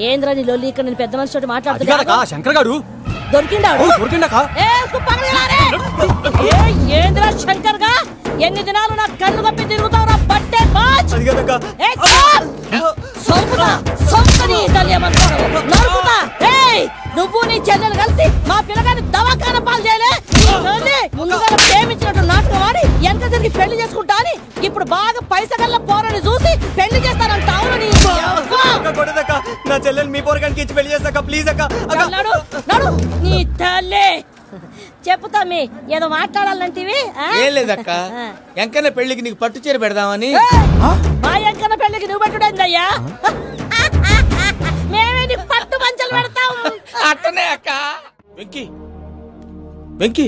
ఏంద్రా నీ లొల్లి? ఇక్కడ నేను పెద్ద మనిషితో మాట్లాడుతున్నా. శంకర్ గారు దొరికిందాడు. ఏంద్రా శంకర్ గా? ఎన్ని దినాలు నా కళ్ళు కప్పి తిరుగుతావు? బట్టే బాచ్. నువ్వు నీ చెల్లెలు కలిసి మా పిల్లగాని దవాఖాన పాలు చేయలే. ముందుగా ప్రేమించినట్టు నాటకం ఆడి ఎంత తిరిగి పెళ్లి చేసుకుంటా అని ఇప్పుడు బాగా పైసగల్ల పోరని చూసి పెళ్లి చేస్తానంట. నా చెల్లెలు మీ పోరగానికి ఇచ్చి పెళ్లి చేస్తాక ప్లీజ్ అక్క. నడు నీ తల్లి. చెప్పుతా మీ ఏదో మాట్లాడాలంటివి. ఏం లేదక్క, ఎంకన్న పెళ్లికి నీకు పట్టు చీర పెడదామని. మా ఎంకన్న పెళ్లికి నువ్వు పెట్టుడైందయ్యా? మేమే నీకు పట్టు పంచలు పెడతాం. అట్టనే అక్క. వెంకీ వెంకీ,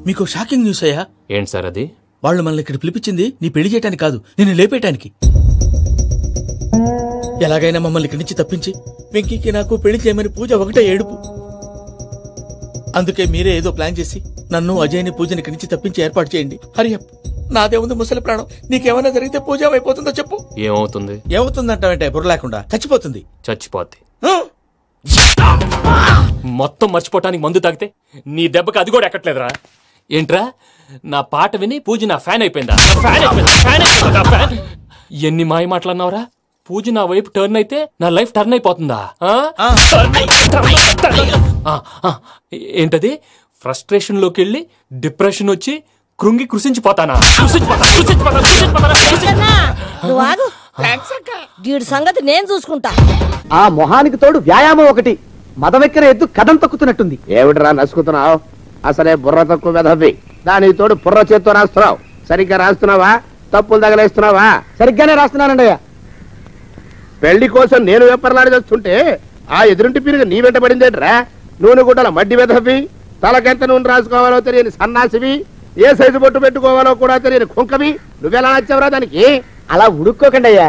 మీకు షాకింగ్ న్యూస్ అయ్యా. ఏంటి సార్ అది? వాళ్ళు మనల్ని ఇక్కడ పిలిపించింది నీ పెళ్లి చేయటానికి కాదు, నిన్ను లేపేయటానికి. ఎలాగైనా మమ్మల్ని ఇక్కడి నుంచి తప్పించి వెంకీకి నాకు పెళ్లి చేయమని పూజ ఒకటే ఏడుపు. అందుకే మీరే ఏదో ప్లాన్ చేసి నన్ను అజయ్ని పూజని ఇక్కడి నుంచి తప్పించి ఏర్పాటు చేయండి. హరియప్, నాదే ఉంది ముసలి ప్రాణం. నీకేమైనా జరిగితే పూజ అయిపోతుందో చెప్పు. ఏమవుతుంది? ఏమవుతుందంటావంటే బుర్ర లేకుండా చచ్చిపోతుంది. చచ్చిపోద్ది. మొత్తం మర్చిపోవటానికి మందు తాగితే నీ దెబ్బకి అది కూడా ఎక్కట్లేదురా. ఏంట్రా, నా పాట విని పూజ నా ఫ్యాన్ అయిపోయిందా? ఎన్ని మాయ మాటలన్నావురా? పూజ నా వైపు టర్న్ అయితే నా లైఫ్ టర్న్ అయిపోతుందా? ఏంటది? ఫ్రస్ట్రేషన్ లోకి వెళ్ళి డిప్రెషన్ వచ్చి కృంగి కృషించిపోతానా? నువ్వు ఆగు. వీడి సంగతి నేను చూసుకుంటా. ఆ మొహానికి తోడు వ్యాయామం ఒకటి, మదవెక్కిన ఎద్దు కథం తొక్కుతున్నట్టుంది. ఏమిటిరా నసుకుతున్నావు? అసలే బుర్ర తక్కువ వెధవి, దానికి తోడు బుర్ర చేత్తో రాస్తున్నావు. సరిగ్గా రాస్తున్నావా? తప్పులు తగలేస్తున్నావా? సరిగ్గానే రాస్తున్నానండి అయ్యా. పెళ్లి కోసం నేను వెప్పర్లాడి వస్తుంటే ఆ ఎదురింటి పీరుగా నీ వెంట పడిందేట్రా? నూనె గుడ్డల మడ్డి వెధవి, తలకెంత నూనె రాసుకోవాలో తెలియని సన్నాసివి, ఏ సైజు బొట్టు పెట్టుకోవాలో కూడా తెలియని కుంకవి, నువ్వెలా నచ్చావురా దానికి? అలా ఉడుక్కోకండి అయ్యా.